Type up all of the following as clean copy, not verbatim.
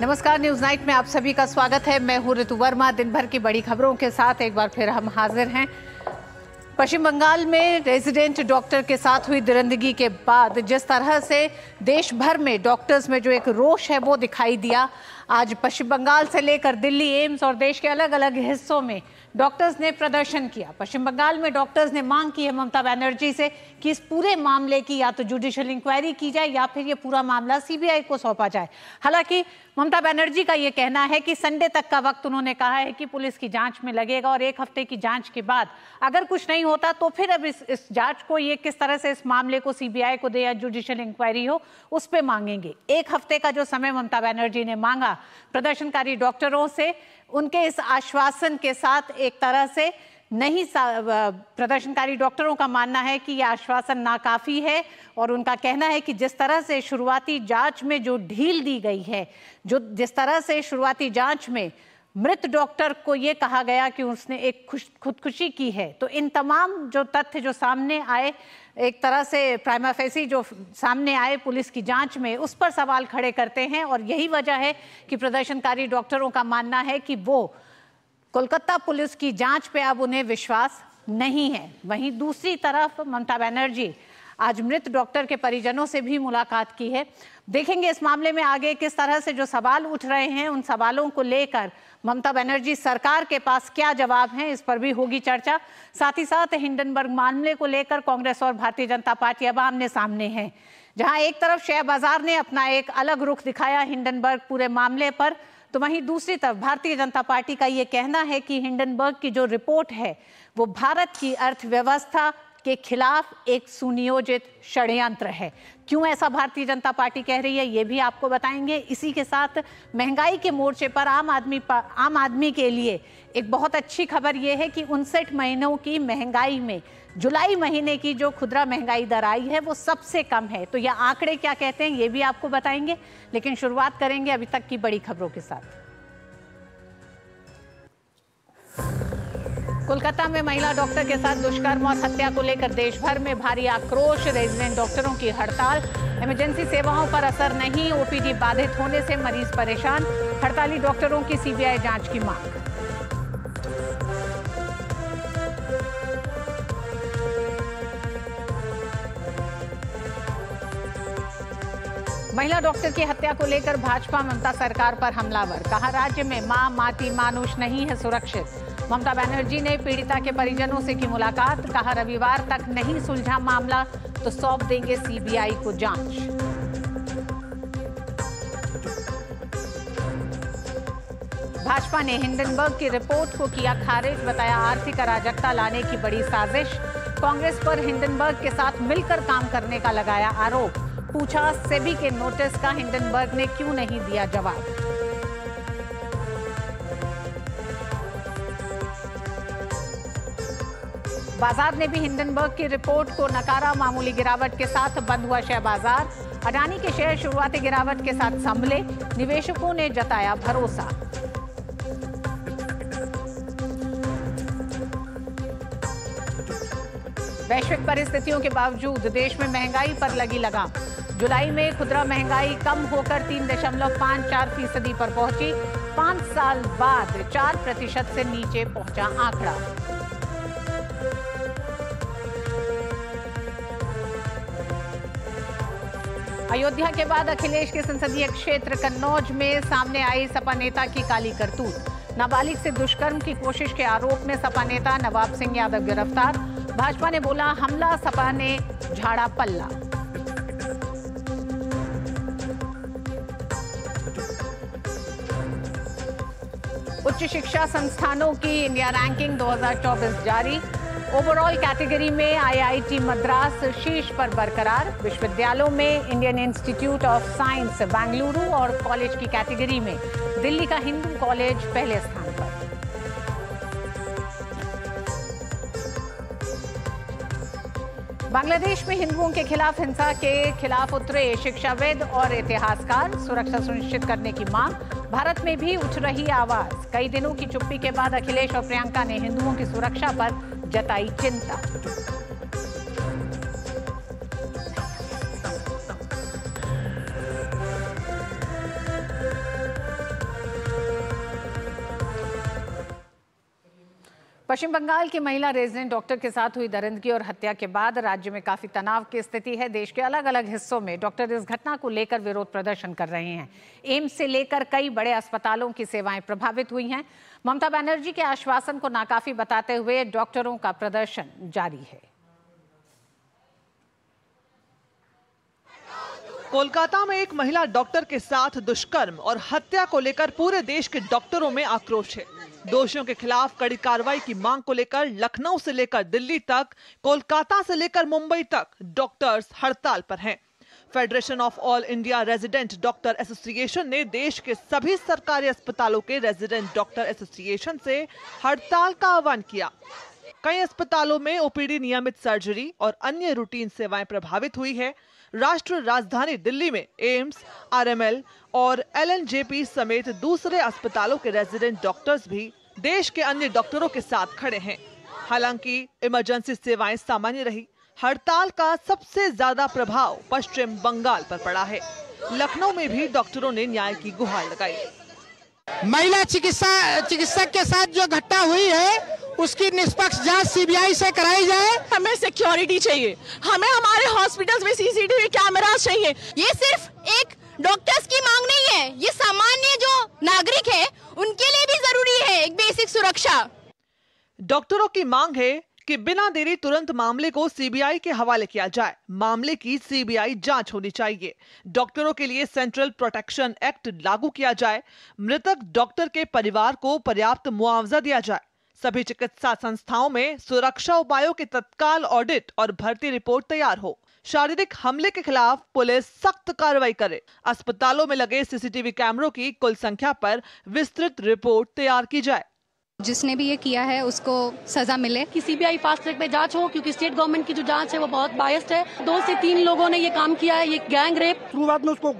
नमस्कार, news night में आप सभी का स्वागत है। मैं हूं ऋतु वर्मा। दिन भर की बड़ी खबरों के साथ एक बार फिर हम हाजिर हैं। पश्चिम बंगाल में रेजिडेंट डॉक्टर के साथ हुई दरिंदगी के बाद जिस तरह से देश भर में डॉक्टर्स में जो एक रोष है वो दिखाई दिया। आज पश्चिम बंगाल से लेकर दिल्ली एम्स और देश के अलग अलग हिस्सों में डॉक्टर्स ने प्रदर्शन किया। पश्चिम बंगाल में डॉक्टर्स ने मांग की है ममता बनर्जी से कि इस पूरे मामले की या तो जुडिशियल इंक्वायरी की जाए या फिर ये पूरा मामला सीबीआई को सौंपा जाए। हालांकि ममता बनर्जी का ये कहना है कि संडे तक का वक्त उन्होंने कहा है कि पुलिस की जांच में लगेगा और एक हफ्ते की जांच के बाद अगर कुछ नहीं होता तो फिर अब इस जांच को ये किस तरह से इस मामले को सीबीआई को दे या जुडिशियल इंक्वायरी हो उस पर मांगेंगे। एक हफ्ते का जो समय ममता बनर्जी ने मांगा प्रदर्शनकारी डॉक्टरों से, उनके इस आश्वासन के साथ एक तरह से नहीं, प्रदर्शनकारी डॉक्टरों का मानना है कि यह आश्वासन नाकाफी है और उनका कहना है कि जिस तरह से शुरुआती जांच में जो ढील दी गई है, जिस तरह से शुरुआती जांच में मृत डॉक्टर को यह कहा गया कि उसने एक खुदकुशी की है, तो इन तमाम जो तथ्य जो सामने आए, एक तरह से प्राइमा फेसी जो सामने आए पुलिस की जांच में, उस पर सवाल खड़े करते हैं। और यही वजह है कि प्रदर्शनकारी डॉक्टरों का मानना है कि वो कोलकाता पुलिस की जांच पे अब उन्हें विश्वास नहीं है। वहीं दूसरी तरफ ममता बनर्जी आज मृत डॉक्टर के परिजनों से भी मुलाकात की है। देखेंगे इस मामले में आगे किस तरह से जो सवाल उठ रहे हैं, उन सवालों को लेकर ममता बनर्जी सरकार के पास क्या जवाब है, इस पर भी होगी चर्चा। साथ ही साथ हिंडनबर्ग मामले को लेकर कांग्रेस और भारतीय जनता पार्टी अब आमने सामने हैं। जहां एक तरफ शेयर बाजार ने अपना एक अलग रुख दिखाया हिंडनबर्ग पूरे मामले पर, तो वहीं दूसरी तरफ भारतीय जनता पार्टी का ये कहना है कि हिंडनबर्ग की जो रिपोर्ट है वो भारत की अर्थव्यवस्था के खिलाफ एक सुनियोजित षड्यंत्र है। क्यों ऐसा भारतीय जनता पार्टी कह रही है ये भी आपको बताएंगे। इसी के साथ महंगाई के मोर्चे पर आम आदमी के लिए एक बहुत अच्छी खबर ये है कि 59 महीनों की महंगाई में जुलाई महीने की जो खुदरा महंगाई दर आई है वो सबसे कम है। तो यह आंकड़े क्या कहते हैं ये भी आपको बताएंगे, लेकिन शुरुआत करेंगे अभी तक की बड़ी खबरों के साथ। कोलकाता में महिला डॉक्टर के साथ दुष्कर्म और हत्या को लेकर देश भर में भारी आक्रोश। रेजिडेंट डॉक्टरों की हड़ताल, इमरजेंसी सेवाओं पर असर नहीं, ओपीडी बाधित होने से मरीज परेशान। हड़ताली डॉक्टरों की सीबीआई जांच की मांग। महिला डॉक्टर की हत्या को लेकर भाजपा ममता सरकार पर हमलावर। कहा राज्य में मां माटी मानुष नहीं है सुरक्षित। ममता बनर्जी ने पीड़िता के परिजनों से की मुलाकात। कहा रविवार तक नहीं सुलझा मामला तो सौंप देंगे सीबीआई को जांच। भाजपा ने हिंडनबर्ग की रिपोर्ट को किया खारिज, बताया आर्थिक अराजकता लाने की बड़ी साजिश। कांग्रेस पर हिंडनबर्ग के साथ मिलकर काम करने का लगाया आरोप। पूछा सेबी के नोटिस का हिंडनबर्ग ने क्यों नहीं दिया जवाब। बाजार ने भी हिंडनबर्ग की रिपोर्ट को नकारा। मामूली गिरावट के साथ बंद हुआ शेयर बाजार। अडानी के शेयर शुरुआती गिरावट के साथ संभले, निवेशकों ने जताया भरोसा। वैश्विक परिस्थितियों के बावजूद देश में महंगाई पर लगी लगाम। जुलाई में खुदरा महंगाई कम होकर 3.54% पर पहुंची। 5 साल बाद 4% से नीचे पहुंचा आंकड़ा। अयोध्या के बाद अखिलेश के संसदीय क्षेत्र कन्नौज में सामने आई सपा नेता की काली करतूत। नाबालिग से दुष्कर्म की कोशिश के आरोप में सपा नेता नवाब सिंह यादव गिरफ्तार। भाजपा ने बोला हमला, सपा ने झाड़ा पल्ला। उच्च शिक्षा संस्थानों की इंडिया रैंकिंग 2024 जारी। ओवरऑल कैटेगरी में आईआईटी मद्रास शीर्ष पर बरकरार। विश्वविद्यालयों में Indian institute of science Bengaluru और कॉलेज की कैटेगरी में दिल्ली का हिंदू कॉलेज पहले स्थान पर। बांग्लादेश में हिंदुओं के खिलाफ हिंसा के खिलाफ उतरे शिक्षाविद और इतिहासकार। सुरक्षा सुनिश्चित करने की मांग। भारत में भी उठ रही आवाज। कई दिनों की चुप्पी के बाद अखिलेश और प्रियंका ने हिंदुओं की सुरक्षा पर जताई चिंता। पश्चिम बंगाल की महिला रेजिडेंट डॉक्टर के साथ हुई दरिंदगी और हत्या के बाद राज्य में काफी तनाव की स्थिति है। देश के अलग अलग हिस्सों में डॉक्टर इस घटना को लेकर विरोध प्रदर्शन कर रहे हैं। एम्स से लेकर कई बड़े अस्पतालों की सेवाएं प्रभावित हुई हैं। ममता बनर्जी के आश्वासन को नाकाफी बताते हुए डॉक्टरों का प्रदर्शन जारी है। कोलकाता में एक महिला डॉक्टर के साथ दुष्कर्म और हत्या को लेकर पूरे देश के डॉक्टरों में आक्रोश है। दोषियों के खिलाफ कड़ी कार्रवाई की मांग को लेकर लखनऊ से लेकर दिल्ली तक, कोलकाता से लेकर मुंबई तक डॉक्टर्स हड़ताल पर हैं। Federation of all India resident doctor association ने देश के सभी सरकारी अस्पतालों के रेजिडेंट डॉक्टर एसोसिएशन से हड़ताल का आह्वान किया। कई अस्पतालों में ओपीडी, नियमित सर्जरी और अन्य रूटीन सेवाएं प्रभावित हुई है। राष्ट्रीय राजधानी दिल्ली में एम्स, आरएमएल और एलएनजेपी समेत दूसरे अस्पतालों के रेजिडेंट डॉक्टर्स भी देश के अन्य डॉक्टरों के साथ खड़े हैं। हालांकि इमरजेंसी सेवाएं सामान्य रही। हड़ताल का सबसे ज्यादा प्रभाव पश्चिम बंगाल पर पड़ा है। लखनऊ में भी डॉक्टरों ने न्याय की गुहार लगाई। महिला चिकित्सक के साथ जो घटना हुई है उसकी निष्पक्ष जांच सीबीआई से कराई जाए। हमें सिक्योरिटी चाहिए, हमें हमारे हॉस्पिटल्स में सीसीटीवी कैमरा चाहिए। ये सिर्फ एक डॉक्टर्स की मांग नहीं है, ये सामान्य जो नागरिक है उनके लिए भी जरूरी है एक बेसिक सुरक्षा। डॉक्टरों की मांग है कि बिना देरी तुरंत मामले को सीबीआई के हवाले किया जाए। मामले की सीबीआई जांच होनी चाहिए। डॉक्टरों के लिए सेंट्रल प्रोटेक्शन एक्ट लागू किया जाए। मृतक डॉक्टर के परिवार को पर्याप्त मुआवजा दिया जाए। सभी चिकित्सा संस्थाओं में सुरक्षा उपायों के तत्काल ऑडिट और भर्ती रिपोर्ट तैयार हो। शारीरिक हमले के खिलाफ पुलिस सख्त कार्रवाई करे। अस्पतालों में लगे सीसीटीवी कैमरों की कुल संख्या पर विस्तृत रिपोर्ट तैयार की जाए। जिसने भी ये किया है उसको सजा मिले। कि सीबीआई फास्ट ट्रैक पे जांच हो, क्योंकि स्टेट गवर्नमेंट की जो जांच है वो बहुत बायस्ड है। 2 से 3 लोगों ने ये काम किया है, ये गैंग रेप। शुरुआत में उसको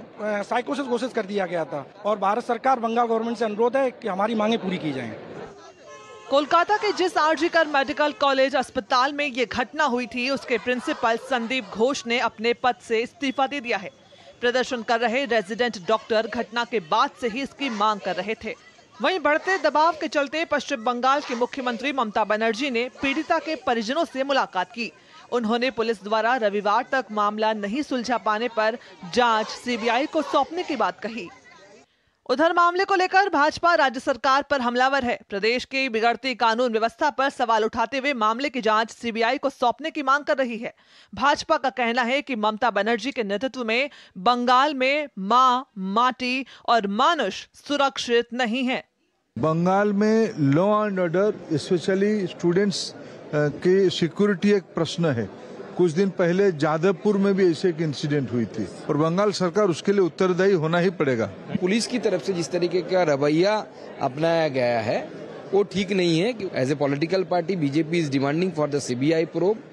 साइकोसिस घोषित कर दिया गया था और भारत सरकार बंगाल गवर्नमेंट से अनुरोध है कि हमारी मांगे पूरी की जाएं। कोलकाता के जिस आरजीकर मेडिकल कॉलेज अस्पताल में ये घटना हुई थी उसके प्रिंसिपल संदीप घोष ने अपने पद से इस्तीफा दे दिया है। प्रदर्शन कर रहे रेजिडेंट डॉक्टर घटना के बाद से ही इसकी मांग कर रहे थे। वहीं बढ़ते दबाव के चलते पश्चिम बंगाल की मुख्यमंत्री ममता बनर्जी ने पीड़िता के परिजनों से मुलाकात की। उन्होंने पुलिस द्वारा रविवार तक मामला नहीं सुलझा पाने पर जांच सीबीआई को सौंपने की बात कही। उधर मामले को लेकर भाजपा राज्य सरकार पर हमलावर है। प्रदेश की बिगड़ती कानून व्यवस्था पर सवाल उठाते हुए मामले की जांच सीबीआई को सौंपने की मांग कर रही है। भाजपा का कहना है कि ममता बनर्जी के नेतृत्व में बंगाल में मां, माटी और मानुष सुरक्षित नहीं है। बंगाल में law and order, specially students की सिक्योरिटी एक प्रश्न है। कुछ दिन पहले जादवपुर में भी ऐसे एक इंसिडेंट हुई थी और बंगाल सरकार उसके लिए उत्तरदायी होना ही पड़ेगा। पुलिस की तरफ से जिस तरीके का रवैया अपनाया गया है वो ठीक नहीं है। As a political party BJP is demanding for the CBI probe.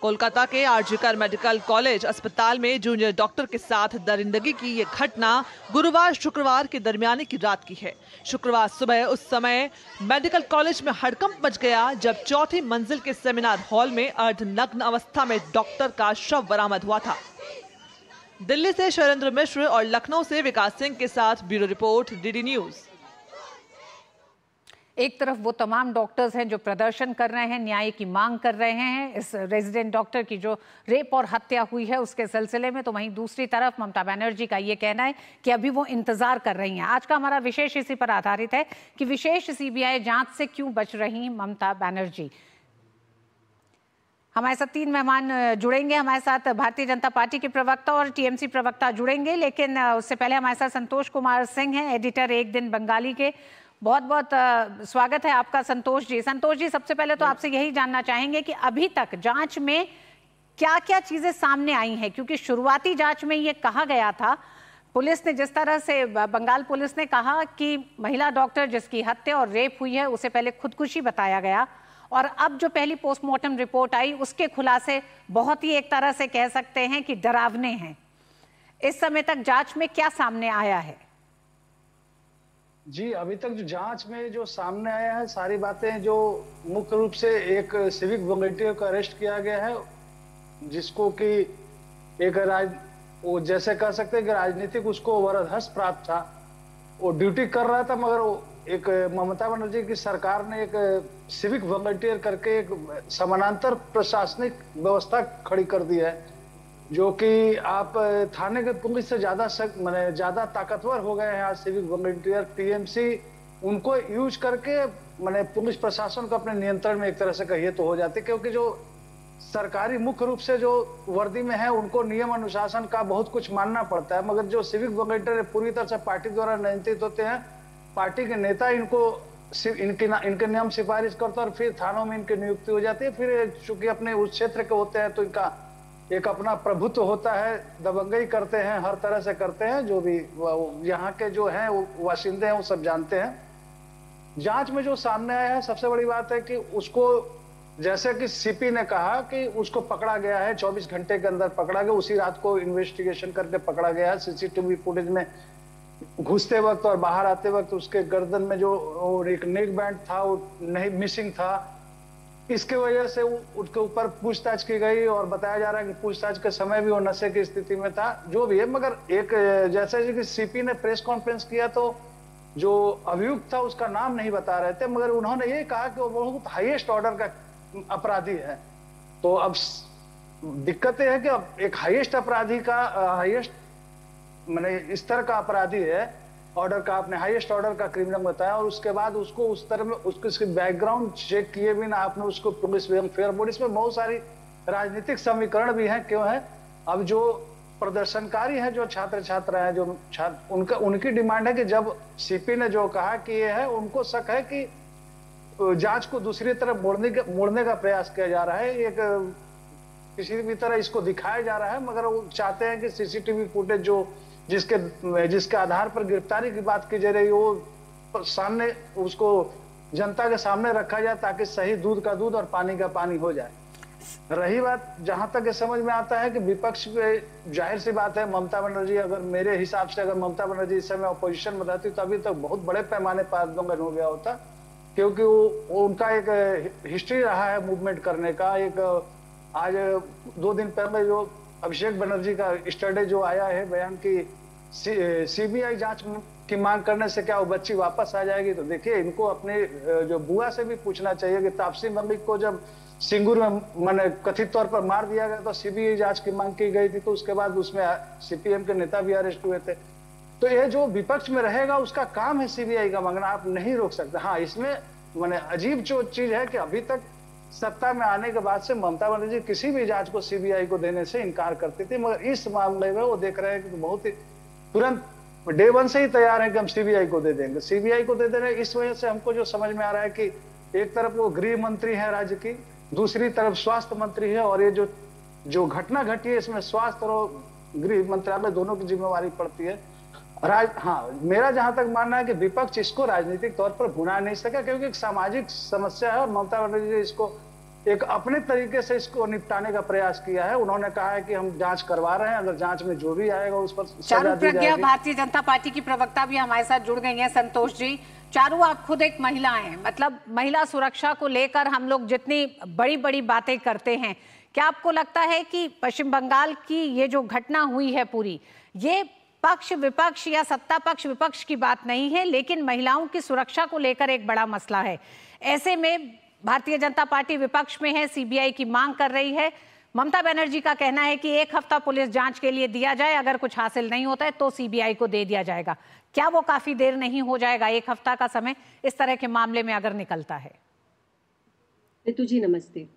Kolkata के आरजीकर मेडिकल कॉलेज अस्पताल में जूनियर डॉक्टर के साथ दरिंदगी की ये घटना गुरुवार शुक्रवार के दरमियाने की रात की है। शुक्रवार सुबह उस समय मेडिकल कॉलेज में हड़कंप मच गया जब चौथी मंजिल के सेमिनार हॉल में अर्धनग्न अवस्था में डॉक्टर का शव बरामद हुआ था। दिल्ली से शैलेंद्र मिश्र और लखनऊ से विकास सिंह के साथ ब्यूरो रिपोर्ट, डीडी न्यूज। एक तरफ वो तमाम डॉक्टर्स हैं जो प्रदर्शन कर रहे हैं, न्याय की मांग कर रहे हैं इस रेजिडेंट डॉक्टर की जो रेप और हत्या हुई है उसके सिलसिले में, तो वहीं दूसरी तरफ ममता बनर्जी का ये कहना है कि अभी वो इंतजार कर रही हैं। आज का हमारा विशेष इसी पर आधारित है कि विशेष सीबीआई जांच से क्यों बच रही ममता बनर्जी। हमारे साथ 3 मेहमान जुड़ेंगे। हमारे साथ भारतीय जनता पार्टी के प्रवक्ता और टीएमसी प्रवक्ता जुड़ेंगे, लेकिन उससे पहले हमारे साथ संतोष कुमार सिंह हैं, एडिटर एक दिन बंगाली के। बहुत बहुत स्वागत है आपका संतोष जी। संतोष जी, सबसे पहले तो आपसे यही जानना चाहेंगे कि अभी तक जांच में क्या क्या चीजें सामने आई हैं, क्योंकि शुरुआती जांच में ये कहा गया था, पुलिस ने जिस तरह से, बंगाल पुलिस ने कहा कि महिला डॉक्टर जिसकी हत्या और रेप हुई है उसे पहले खुदकुशी बताया गया, और अब जो पहली पोस्टमार्टम रिपोर्ट आई उसके खुलासे बहुत ही एक तरह से कह सकते हैं कि डरावने हैं। इस समय तक जांच में क्या सामने आया है? जी, अभी तक जो जांच में जो सामने आया है सारी बातें, जो मुख्य रूप से एक सिविक वॉलंटियर को अरेस्ट किया गया है जिसको कि एक वो जैसे कह सकते हैं कि राजनीतिक उसको वरदहस्त प्राप्त था। वो ड्यूटी कर रहा था मगर वो एक ममता बनर्जी की सरकार ने एक सिविक वॉलंटियर करके एक समानांतर प्रशासनिक व्यवस्था खड़ी कर दी है, जो कि आप थाने के पुलिस से ज्यादा ताकतवर हो गए हैं आज सिविक वॉलंटियर। टीएमसी उनको यूज करके पुलिस प्रशासन को अपने नियंत्रण में एक तरह से कहिए तो हो जाती, क्योंकि जो सरकारी मुख्य रूप से जो वर्दी में है उनको नियम अनुशासन का बहुत कुछ मानना पड़ता है, मगर जो सिविक वॉलंटियर पूरी तरह से पार्टी द्वारा नियंत्रित होते हैं। पार्टी के नेता इनके नियम सिफारिश करते हैं और फिर थानों में इनकी नियुक्ति हो जाती है। फिर चूंकि अपने उस क्षेत्र के होते हैं तो इनका एक अपना प्रभुत्व होता है, दबंगई करते हैं, हर तरह से करते हैं। जो भी यहाँ के जो हैं वासिंदे हैं वो सब जानते हैं। जांच में जो सामने आया है, सबसे बड़ी बात है कि उसको, जैसे कि सीपी ने कहा कि उसको पकड़ा गया है, 24 घंटे के अंदर पकड़ा गया, उसी रात को इन्वेस्टिगेशन करके पकड़ा गया है। सीसीटीवी फुटेज में घुसते वक्त और बाहर आते वक्त उसके गर्दन में जो एक नेक बैंड था वो नहीं मिसिंग था। इसके वजह से उसके ऊपर पूछताछ की गई और बताया जा रहा है कि पूछताछ के समय भी वो नशे की स्थिति में था। जो भी है, मगर एक जैसे कि सीपी ने प्रेस कॉन्फ्रेंस किया तो जो अभियुक्त था उसका नाम नहीं बता रहे थे, मगर उन्होंने ये कहा कि वो बहुत हाईएस्ट ऑर्डर का अपराधी है। तो अब दिक्कत यह है कि अब एक हाईएस्ट अपराधी का हाईएस्ट स्तर का अपराधी है, ऑर्डर का आपने हाईएस्ट ऑर्डर का क्रिमिनल बताया, और उसके बाद उसको उस तरह में उसके बैकग्राउंड चेक किए भी ना आपने उसको पुलिस फेयर बोर्ड, इसमें बहुत सारी राजनीतिक समीकरण भी हैं। क्यों है? अब जो प्रदर्शनकारी है, जो छात्र छात्रा है, जो उनकी डिमांड है कि जब सीपी ने जो कहा कि ये है, उनको शक है कि जांच को दूसरी तरफ मोड़ने का प्रयास किया जा रहा है, एक किसी भी तरह इसको दिखाया जा रहा है। मगर वो चाहते हैं कि सीसीटीवी फुटेज जो जिसके आधार पर गिरफ्तारी की बात की जा रही है वो सामने उसको जनता के सामने रखा जाए, ताकि सही दूध का दूध और पानी का पानी हो जाए। रही बात, जहां तक ये समझ में आता है कि विपक्ष पे जाहिर सी बात है, ममता बनर्जी, अगर मेरे हिसाब से अगर ममता बनर्जी इस समय अपोजिशन में रहती तो अभी तक बहुत बड़े पैमाने पर आंदोलन हो गया होता, क्योंकि वो उनका एक हिस्ट्री रहा है मूवमेंट करने का। एक आज 2 दिन पहले जो अभिषेक बनर्जी का स्टडी जो आया है बयान की सीबीआई जांच की मांग करने से क्या वो बच्ची वापस आ जाएगी, तो देखिए इनको अपने जो बुआ से भी पूछना चाहिए कि तापसी मलिक को जब सिंगूर में कथित तौर पर मार दिया गया तो सीबीआई जांच की मांग की गई थी, तो उसके बाद उसमें सीपीएम के नेता भी अरेस्ट हुए थे। तो ये जो विपक्ष में रहेगा उसका काम है सीबीआई का मांगना, आप नहीं रोक सकते। हाँ, इसमें अजीब जो चीज है कि अभी तक सत्ता में आने के बाद से ममता बनर्जी किसी भी जांच को सीबीआई को देने से इनकार करती थी, मगर इस मामले में वो देख रहे हैं कि बहुत ही तुरंत डे 1 से ही तैयार है कि हम सीबीआई को दे देंगे। सीबीआई को दे दे रहे हैं। इस वजह से हमको जो समझ में आ रहा है कि एक तरफ वो गृह मंत्री है राज्य की, दूसरी तरफ स्वास्थ्य मंत्री है, और ये जो घटना घटी है इसमें स्वास्थ्य और गृह मंत्रालय दोनों की जिम्मेवारी पड़ती है। हाँ, मेरा जहां तक मानना है कि विपक्ष इसको राजनीतिक तौर पर भुना नहीं सका, क्योंकि एक सामाजिक समस्या है और ममता बनर्जी ने इसको एक अपने तरीके से इसको निपटाने का प्रयास किया है। उन्होंने कहा है कि हम जांच करवा रहे हैं, अगर जांच में जो भी आएगा उस पर चारू प्रज्ञा भारतीय जनता पार्टी की प्रवक्ता भी हमारे साथ जुड़ गई हैं। संतोष जी, चारू, आप खुद एक महिला हैं, मतलब महिला सुरक्षा को लेकर हम लोग जितनी बड़ी बड़ी बातें करते हैं, क्या आपको लगता है कि पश्चिम बंगाल की ये जो घटना हुई है पूरी, ये पक्ष विपक्ष या सत्ता पक्ष विपक्ष की बात नहीं है, लेकिन महिलाओं की सुरक्षा को लेकर एक बड़ा मसला है? ऐसे में भारतीय जनता पार्टी विपक्ष में है, सीबीआई की मांग कर रही है। ममता बनर्जी का कहना है कि 1 हफ्ता पुलिस जांच के लिए दिया जाए, अगर कुछ हासिल नहीं होता है तो सीबीआई को दे दिया जाएगा। क्या वो काफी देर नहीं हो जाएगा? 1 हफ्ता का समय इस तरह के मामले में अगर निकलता है? रितु जी नमस्ते।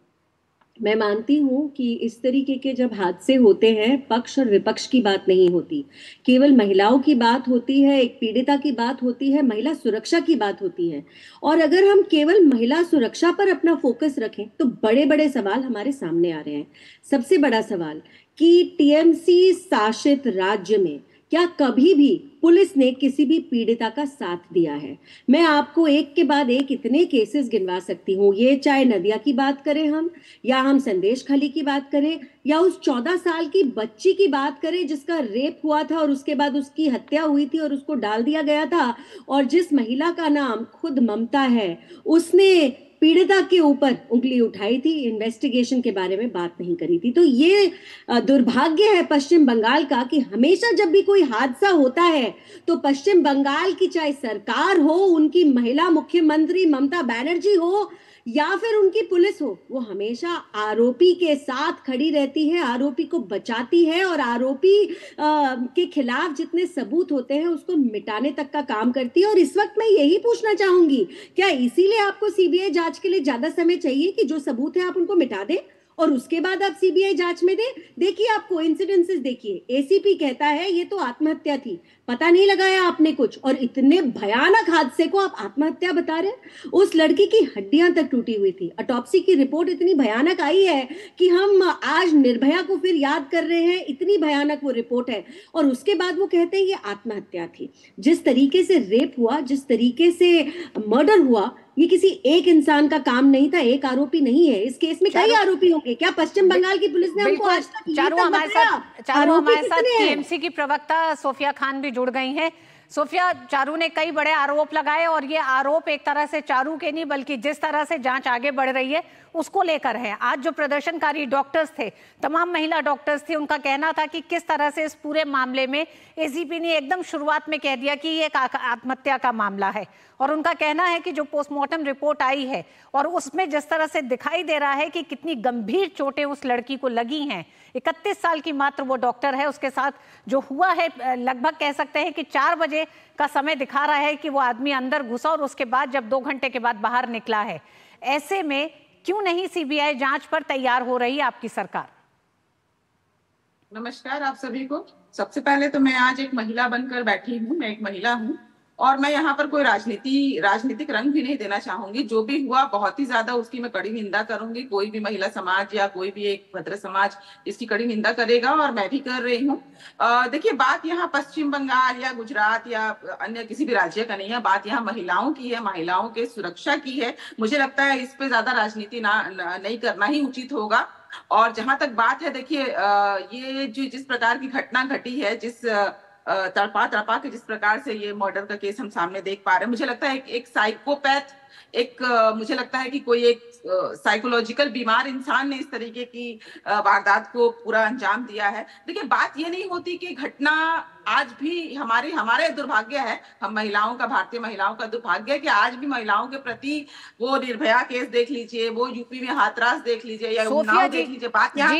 मैं मानती हूं कि इस तरीके के जब हादसे होते हैं, पक्ष और विपक्ष की बात नहीं होती, केवल महिलाओं की बात होती है, एक पीड़िता की बात होती है, महिला सुरक्षा की बात होती है। और अगर हम केवल महिला सुरक्षा पर अपना फोकस रखें तो बड़े बड़े सवाल हमारे सामने आ रहे हैं। सबसे बड़ा सवाल कि टीएमसी शासित राज्य में क्या कभी भी पुलिस ने किसी भी पीड़िता का साथ दिया है? मैं आपको एक के बाद एक इतने केसेस गिनवा सकती हूँ। ये चाहे नदिया की बात करें हम, या हम संदेश खली की बात करें, या उस 14 साल की बच्ची की बात करें जिसका रेप हुआ था और उसके बाद उसकी हत्या हुई थी और उसको डाल दिया गया था, और जिस महिला का नाम खुद ममता है, उसने पीड़िता के ऊपर उंगली उठाई थी, इन्वेस्टिगेशन के बारे में बात नहीं करी थी। तो ये दुर्भाग्य है पश्चिम बंगाल का कि हमेशा जब भी कोई हादसा होता है तो पश्चिम बंगाल की चाहे सरकार हो, उनकी महिला मुख्यमंत्री ममता बनर्जी हो या फिर उनकी पुलिस हो, वो हमेशा आरोपी के साथ खड़ी रहती है, आरोपी को बचाती है और आरोपी के खिलाफ जितने सबूत होते हैं उसको मिटाने तक का काम करती है। और इस वक्त मैं यही पूछना चाहूंगी, क्या इसीलिए आपको सीबीआई जांच के लिए ज्यादा समय चाहिए कि जो सबूत है आप उनको मिटा दें और उसके बाद आप सीबीआई जांच में दें? देखिए, आप कोइंसिडेंसेस देखिए, एसीपी कहता है ये तो आत्महत्या थी, पता नहीं लगाया आपने कुछ, और इतने भयानक हादसे को आप आत्महत्या बता रहे हैं। उस लड़की की हड्डियां तक टूटी हुई थी। ऑटोप्सी की रिपोर्ट इतनी भयानक आई है कि हम आज निर्भया को फिर याद कर रहे हैं, इतनी भयानक वो रिपोर्ट है। और उसके बाद वो कहते हैं ये आत्महत्या थी। जिस तरीके से रेप हुआ, जिस तरीके से मर्डर हुआ, ये किसी एक इंसान का काम नहीं था, एक आरोपी नहीं है। इस केस में कई आरोपी होंगे। क्या पश्चिम बंगाल की पुलिस ने हमको आज तक चारों हमारे साथ टीएमसी की प्रवक्ता सोफिया खान भी जुड़ गई हैं। सोफिया, चारू ने कई बड़े आरोप लगाए और ये आरोप एक तरह से चारू के नहीं बल्कि जिस तरह से जांच आगे बढ़ रही है उसको लेकर है। आज जो प्रदर्शनकारी डॉक्टर्स थे, तमाम महिला डॉक्टर्स थे, उनका कहना था कि किस तरह से इस पूरे मामले में एसीपी ने एकदम शुरुआत में कह दिया कि ये एक आत्महत्या का मामला है। और उनका कहना है कि जो पोस्टमार्टम रिपोर्ट आई है और उसमें जिस तरह से दिखाई दे रहा है कि कितनी गंभीर चोटें उस लड़की को लगी हैं, 31 साल की मात्र वो डॉक्टर है, उसके साथ जो हुआ है लगभग कह सकते हैं कि 4 बजे का समय दिखा रहा है कि वो आदमी अंदर घुसा और उसके बाद जब 2 घंटे के बाद बाहर निकला है। ऐसे में क्यों नहीं सीबीआई जांच पर तैयार हो रही है आपकी सरकार? नमस्कार आप सभी को। सबसे पहले तो मैं आज एक महिला बनकर बैठी हूँ, मैं एक महिला हूँ और मैं यहाँ पर कोई राजनीतिक रंग भी नहीं देना चाहूंगी। जो भी हुआ बहुत ही ज्यादा उसकी मैं कड़ी निंदा करूंगी। कोई भी महिला समाज या कोई भी एक भद्र समाज इसकी कड़ी निंदा करेगा और मैं भी कर रही हूँ। देखिए, बात यहाँ पश्चिम बंगाल या गुजरात या अन्य किसी भी राज्य का नहीं है, बात यहाँ महिलाओं की है, महिलाओं के सुरक्षा की है। मुझे लगता है इस पे ज्यादा राजनीति नहीं करना ही उचित होगा। और जहां तक बात है, देखिए ये जो जिस प्रकार की घटना घटी है, जिस तड़पा के जिस प्रकार से ये मर्डर का केस हम सामने देख पा रहे हैं, मुझे लगता है एक साइकोपैथ, मुझे लगता है कि कोई एक साइकोलॉजिकल बीमार इंसान ने इस तरीके की वारदात को पूरा अंजाम दिया है। देखिए, बात ये नहीं होती कि घटना आज भी हमारे दुर्भाग्य है, हम महिलाओं का, भारतीय महिलाओं का दुर्भाग्य है कि आज भी महिलाओं के प्रति वो निर्भया केस देख लीजिए, वो यूपी में हाथरस देख लीजिए या उन्नाव देख लीजिए। बात यहाँ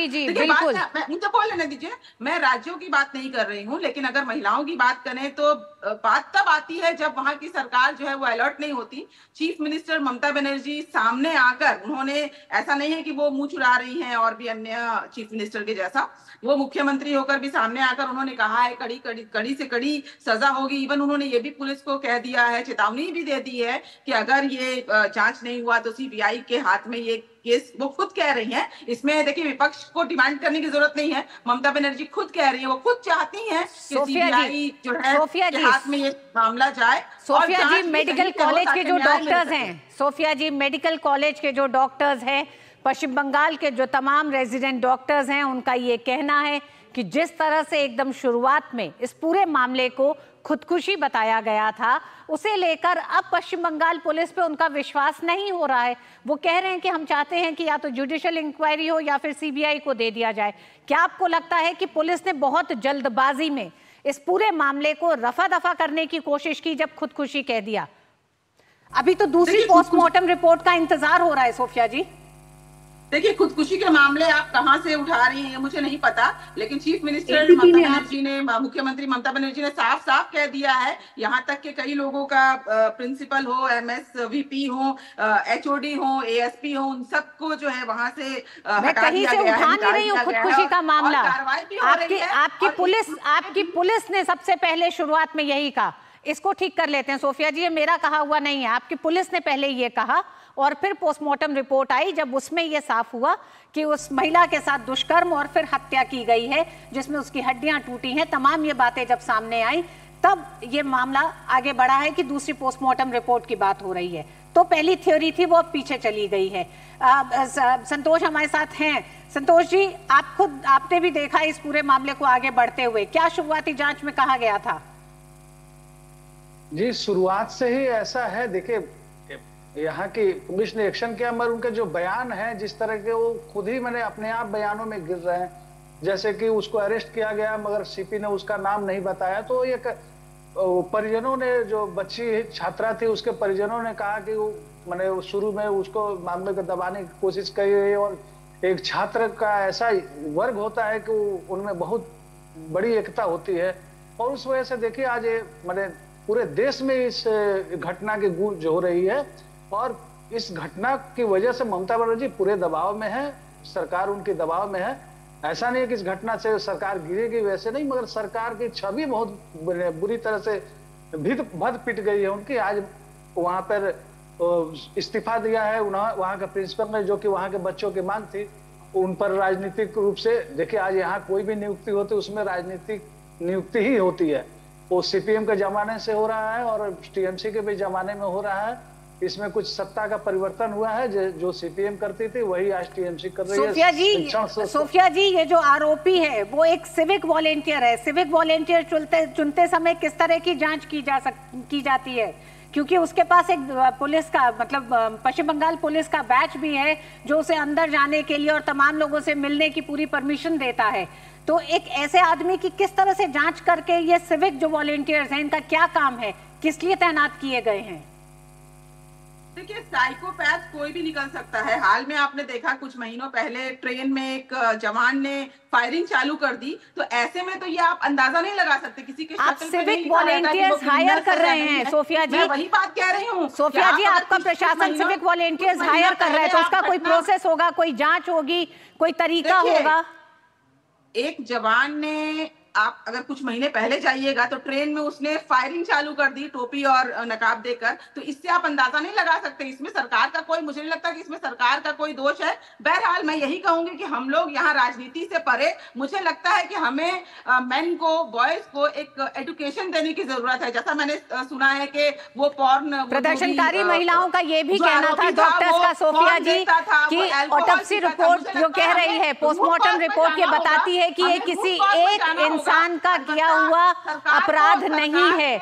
मुझे बोल लेने दीजिए, मैं राज्यों की बात नहीं कर रही हूँ, लेकिन अगर महिलाओं की बात करें तो बात तब आती है जब वहां की सरकार जो है वो अलर्ट नहीं होती। चीफ मिनिस्टर ममता बनर्जी सामने आकर, उन्होंने, ऐसा नहीं है कि वो मुंह चुरा रही हैं और भी अन्य चीफ मिनिस्टर के जैसा, वो मुख्यमंत्री होकर भी सामने आकर उन्होंने कहा है कड़ी से कड़ी सजा होगी। इवन उन्होंने ये भी पुलिस को कह दिया है, चेतावनी भी दे दी है कि अगर ये जांच नहीं हुआ तो सीबीआई के हाथ में ये केस, वो खुद कह रही हैं। इसमें देखिए, विपक्ष को डिमांड करने की जरूरत नहीं है, ममता बनर्जी खुद कह रही है, वो खुद चाहती हैं कि सीबीआई जो है के हाथ में ये मामला जाए। सोफिया जी, मेडिकल कॉलेज के जो डॉक्टर्स हैं, सोफिया जी, मेडिकल कॉलेज के जो डॉक्टर्स हैं, पश्चिम बंगाल के जो तमाम रेजिडेंट डॉक्टर्स हैं, उनका ये कहना है कि जिस तरह से एकदम शुरुआत में इस पूरे मामले को खुदकुशी बताया गया था, उसे लेकर अब पश्चिम बंगाल पुलिस पे उनका विश्वास नहीं हो रहा है। वो कह रहे हैं कि हम चाहते हैं कि या तो जुडिशियल इंक्वायरी हो या फिर सीबीआई को दे दिया जाए। क्या आपको लगता है कि पुलिस ने बहुत जल्दबाजी में इस पूरे मामले को रफा दफा करने की कोशिश की जब खुदकुशी कह दिया? अभी तो दूसरी पोस्टमार्टम रिपोर्ट का इंतजार हो रहा है। सोफिया जी, देखिए, खुदकुशी के मामले आप कहां से उठा रही हैं मुझे नहीं पता, लेकिन चीफ मिनिस्टर ममता बनर्जी ने, मुख्यमंत्री ममता बनर्जी ने साफ साफ कह दिया है, यहाँ तक कि कई लोगों का प्रिंसिपल हो, एमएसवीपी हो, एचओडी हो, एएसपी हो, उन सबको जो है वहां से हटा दिया गया है। उठा नहीं रही हूँ खुदकुशी का मामला, आपकी पुलिस ने सबसे पहले शुरुआत में यही कहा। इसको ठीक कर लेते हैं सोफिया जी, ये मेरा कहा हुआ नहीं है, आपकी पुलिस ने पहले ये कहा और फिर पोस्टमार्टम रिपोर्ट आई जब उसमें यह साफ हुआ कि उस महिला के साथ दुष्कर्म और फिर हत्या की गई है जिसमें उसकी हड्डियां टूटी हैं। तमाम ये बातें जब सामने आई तब ये मामला आगे बढ़ा है कि दूसरी पोस्टमार्टम रिपोर्ट की बात हो रही है। तो पहली थ्योरी थी वो अब पीछे चली गई है। संतोष हमारे साथ हैं। संतोष जी, आपने भी देखा इस पूरे मामले को आगे बढ़ते हुए, क्या शुरुआती जांच में कहा गया था? जी, शुरुआत से ही ऐसा है। देखिए, यहाँ की पुलिस ने एक्शन किया, मगर उनके जो बयान है जिस तरह के, वो खुद ही मैंने अपने आप बयानों में गिर रहे हैं। जैसे कि उसको अरेस्ट किया गया मगर सीपी ने उसका नाम नहीं बताया, तो एक परिजनों ने, जो बच्ची छात्रा थी उसके परिजनों ने कहा कि वो मैंने शुरू में उसको मामले को दबाने की कोशिश की है। और एक छात्र का ऐसा वर्ग होता है कि उनमें बहुत बड़ी एकता होती है, और उस वजह से देखिए आज मैंने पूरे देश में इस घटना की गूंज हो रही है। और इस घटना की वजह से ममता बनर्जी पूरे दबाव में है, सरकार उनके दबाव में है। ऐसा नहीं है कि इस घटना से सरकार गिरेगी, वैसे नहीं, मगर सरकार की छवि बहुत बुरी तरह से भद पिट गई है उनकी। आज वहां पर इस्तीफा दिया है वहां का प्रिंसिपल ने, जो कि वहां के बच्चों की मांग थी। उन पर राजनीतिक रूप से देखिए, आज यहाँ कोई भी नियुक्ति होती है उसमें राजनीतिक नियुक्ति ही होती है। वो सीपीएम के जमाने से हो रहा है और टीएमसी के भी जमाने में हो रहा है। इसमें कुछ सत्ता का परिवर्तन हुआ है, जो सीपीएम करती थी वही आज टीएमसी कर रही है। सोफिया जी, ये जो आरोपी है वो एक सिविक वॉलेंटियर है। सिविक वॉलेंटियर चुनते समय किस तरह की जांच की जाती है? क्योंकि उसके पास एक पुलिस का, मतलब पश्चिम बंगाल पुलिस का बैच भी है जो उसे अंदर जाने के लिए और तमाम लोगों से मिलने की पूरी परमिशन देता है। तो एक ऐसे आदमी की किस तरह से जांच करके, ये सिविक जो वॉलेंटियर्स हैं इनका क्या काम है, किस लिए तैनात किए गए हैं? देखिए, साइकोपैथ कोई भी निकल सकता है। हाल में आपने देखा कुछ महीनों पहले ट्रेन में एक जवान ने फायरिंग चालू कर दी, तो ऐसे में तो ये आप अंदाजा नहीं लगा सकते किसी के। आप सिविक वॉलेंटियर्स हायर कर रहे हैं सोफिया जी, मैं वही बात कह रही हूँ सोफिया जी, आपका प्रशासन सिविक वॉलेंटियर्स हायर कर रहा है, तो उसका कोई प्रोसेस होगा, कोई जांच होगी, कोई तरीका होगा। एक जवान ने, आप अगर कुछ महीने पहले जाइएगा तो ट्रेन में उसने फायरिंग चालू कर दी टोपी और नकाब देकर, तो इससे आप अंदाजा नहीं लगा सकते। इसमें सरकार का कोई, मुझे नहीं लगता कि इसमें सरकार का कोई दोष है। बहरहाल मैं यही कहूंगी कि हम लोग यहाँ राजनीति से परे, मुझे लगता है कि हमें मेन को, बॉयज को एक एजुकेशन देने की जरूरत है। जैसा मैंने सुना है कि वो पॉर्न प्रदर्शनकारी महिलाओं का ये भी कहना था डॉक्टर्स का, सोफिया जी, कि ऑटोप्सी रिपोर्ट जो कह रही है, पोस्टमार्टम रिपोर्ट ये बताती है कि ये किसी एक इंसान का किया हुआ अपराध नहीं है।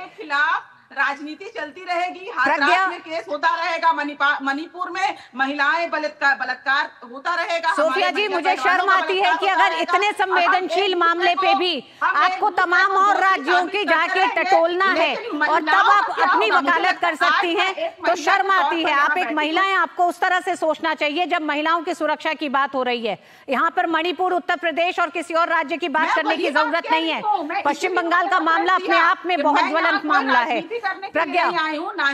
राजनीति चलती रहेगी, हर राज्य में केस होता रहेगा। मणिपुर में महिलाएं बलात्कार होता रहेगा। सोफिया जी, मुझे शर्म आती है कि अगर इतने संवेदनशील मामले पे भी आपको तमाम और राज्यों की जाके टटोलना है और तब आप अपनी वकालत कर सकती हैं, तो शर्म आती है। आप एक महिला हैं, आपको उस तरह से सोचना चाहिए जब महिलाओं की सुरक्षा की बात हो रही है। यहाँ पर मणिपुर, उत्तर प्रदेश और किसी और राज्य की बात करने की जरूरत नहीं है। पश्चिम बंगाल का मामला अपने आप में बहुत ज्वलंत मामला है। प्रज्ञा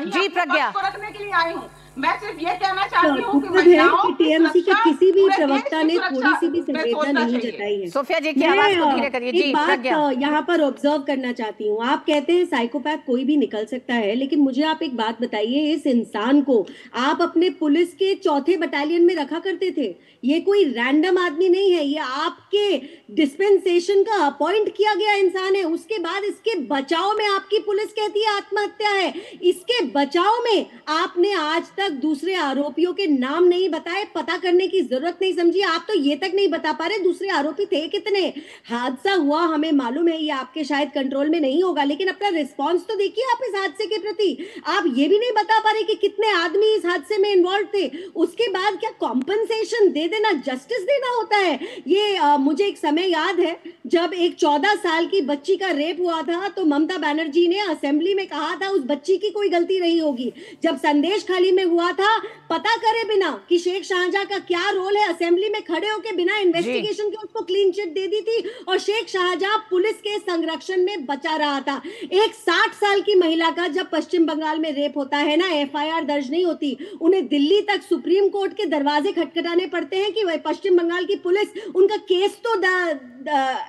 जी, प्रज्ञा रखने के लिए आई हूँ। मैं सिर्फ ये कहना चाहती हूँ कि टीएमसी के किसी भी प्रवक्ता ने थोड़ी सी भी संवेदना नहीं जताई है। सोफिया जी की आवाज को धीरे करिए। जी, प्रज्ञा, यहाँ पर ऑब्जर्व करना चाहती हूँ। आप कहते हैं साइकोपैथ कोई भी निकल सकता है, लेकिन मुझे आप एक बात बताइए, इस इंसान को आप अपने पुलिस के 4थे बटालियन में रखा करते थे। ये कोई रैंडम आदमी नहीं है, ये आपके डिस्पेंसेशन का अपॉइंट किया गया इंसान है। उसके बाद इसके बचाव में आपकी पुलिस कहती है आत्महत्या है। इसके बचाव में आपने आज तक दूसरे आरोपियों के नाम नहीं बताए, पता करने की जरूरत नहीं समझी। आप तो ये तक नहीं बता पा रहे दूसरे आरोपी थे कितने। हादसा हुआ, हमें मालूम है ये आपके शायद कंट्रोल में नहीं होगा, लेकिन अपना रिस्पॉन्स तो देखिए आप इस हादसे के प्रति। आप ये भी नहीं बता पा रहे कि कितने आदमी इस हादसे में इन्वॉल्व थे। उसके बाद क्या कॉम्पनसेशन दे देना, जस्टिस देना होता है? ये मुझे एक समय याद है जब एक 14 साल की बच्ची का रेप हुआ था, तो ममता बनर्जी ने असेंबली में कहा था उस बच्ची की कोई गलती नहीं होगी। जब संदेश खाली में हुआ था, पता करे बिना कि शेख शाहजहां का क्या रोल है, असेंबली में खड़े होकर बिना इन्वेस्टिगेशन के उसको क्लीन चिट दे दी थी और शेख शाहजहां पुलिस के संरक्षण में बचा रहा था। एक 60 साल की महिला का जब पश्चिम बंगाल में रेप होता है ना, एफआईआर दर्ज नहीं होती, उन्हें दिल्ली तक सुप्रीम कोर्ट के दरवाजे खटखटाने पड़ते हैं कि पश्चिम बंगाल की पुलिस उनका केस तो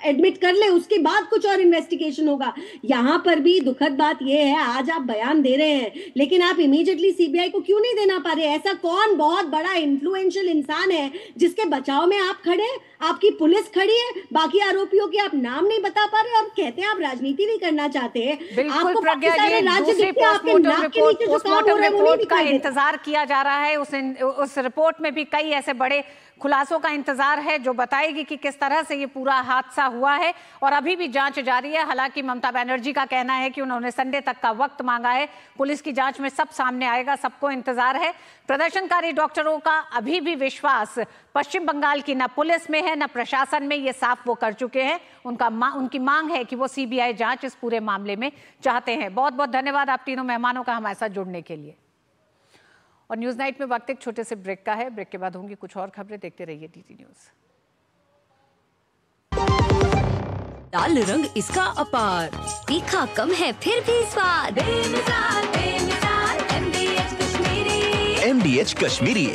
एडमिट कर ले, उसके बाद कुछ और इन्वेस्टिगेशन होगा। यहां पर भी दुखद बात यह है, आज आप बयान दे रहे हैं लेकिन आप इमीडिएटली सीबीआई को क्यों नहीं देना पा रहे? ऐसा कौन बहुत बड़ा इन्फ्लुएंशियल इंसान है जिसके बचाव में आप खड़े, आपकी पुलिस खड़ी है, बाकी आरोपियों के आप नाम नहीं बता पा रहे और कहते हैं आप राजनीति नहीं करना चाहते हैं? बिल्कुल प्रज्ञा जी, दूसरी पोस्टमार्टम रिपोर्ट का इंतजार किया जा रहा है। उस रिपोर्ट में भी कई ऐसे बड़े खुलासों का इंतजार है, जो बताएगी कि किस तरह से ये पूरा हादसा हुआ है। और अभी भी जांच जारी है। हालांकि ममता बनर्जी का कहना है कि उन्होंने संडे तक का वक्त मांगा है। पुलिस की जांच में सब सामने आएगा, सबको इंतजार है। प्रदर्शनकारी डॉक्टरों का अभी भी विश्वास पश्चिम बंगाल की न पुलिस में है न प्रशासन में, ये साफ वो कर चुके हैं। उनकी मांग है कि वो सीबीआई जांच इस पूरे मामले में चाहते हैं। बहुत बहुत धन्यवाद आप तीनों मेहमानों का हमारे साथ जुड़ने के लिए। और न्यूज नाइट में वक्त एक छोटे से ब्रेक का है। ब्रेक के बाद होंगी कुछ और खबरें। देखते रहिए डीटी न्यूज। लाल रंग इसका अपार, तीखा कम है फिर भी स्वाद। MDH Kashmiri.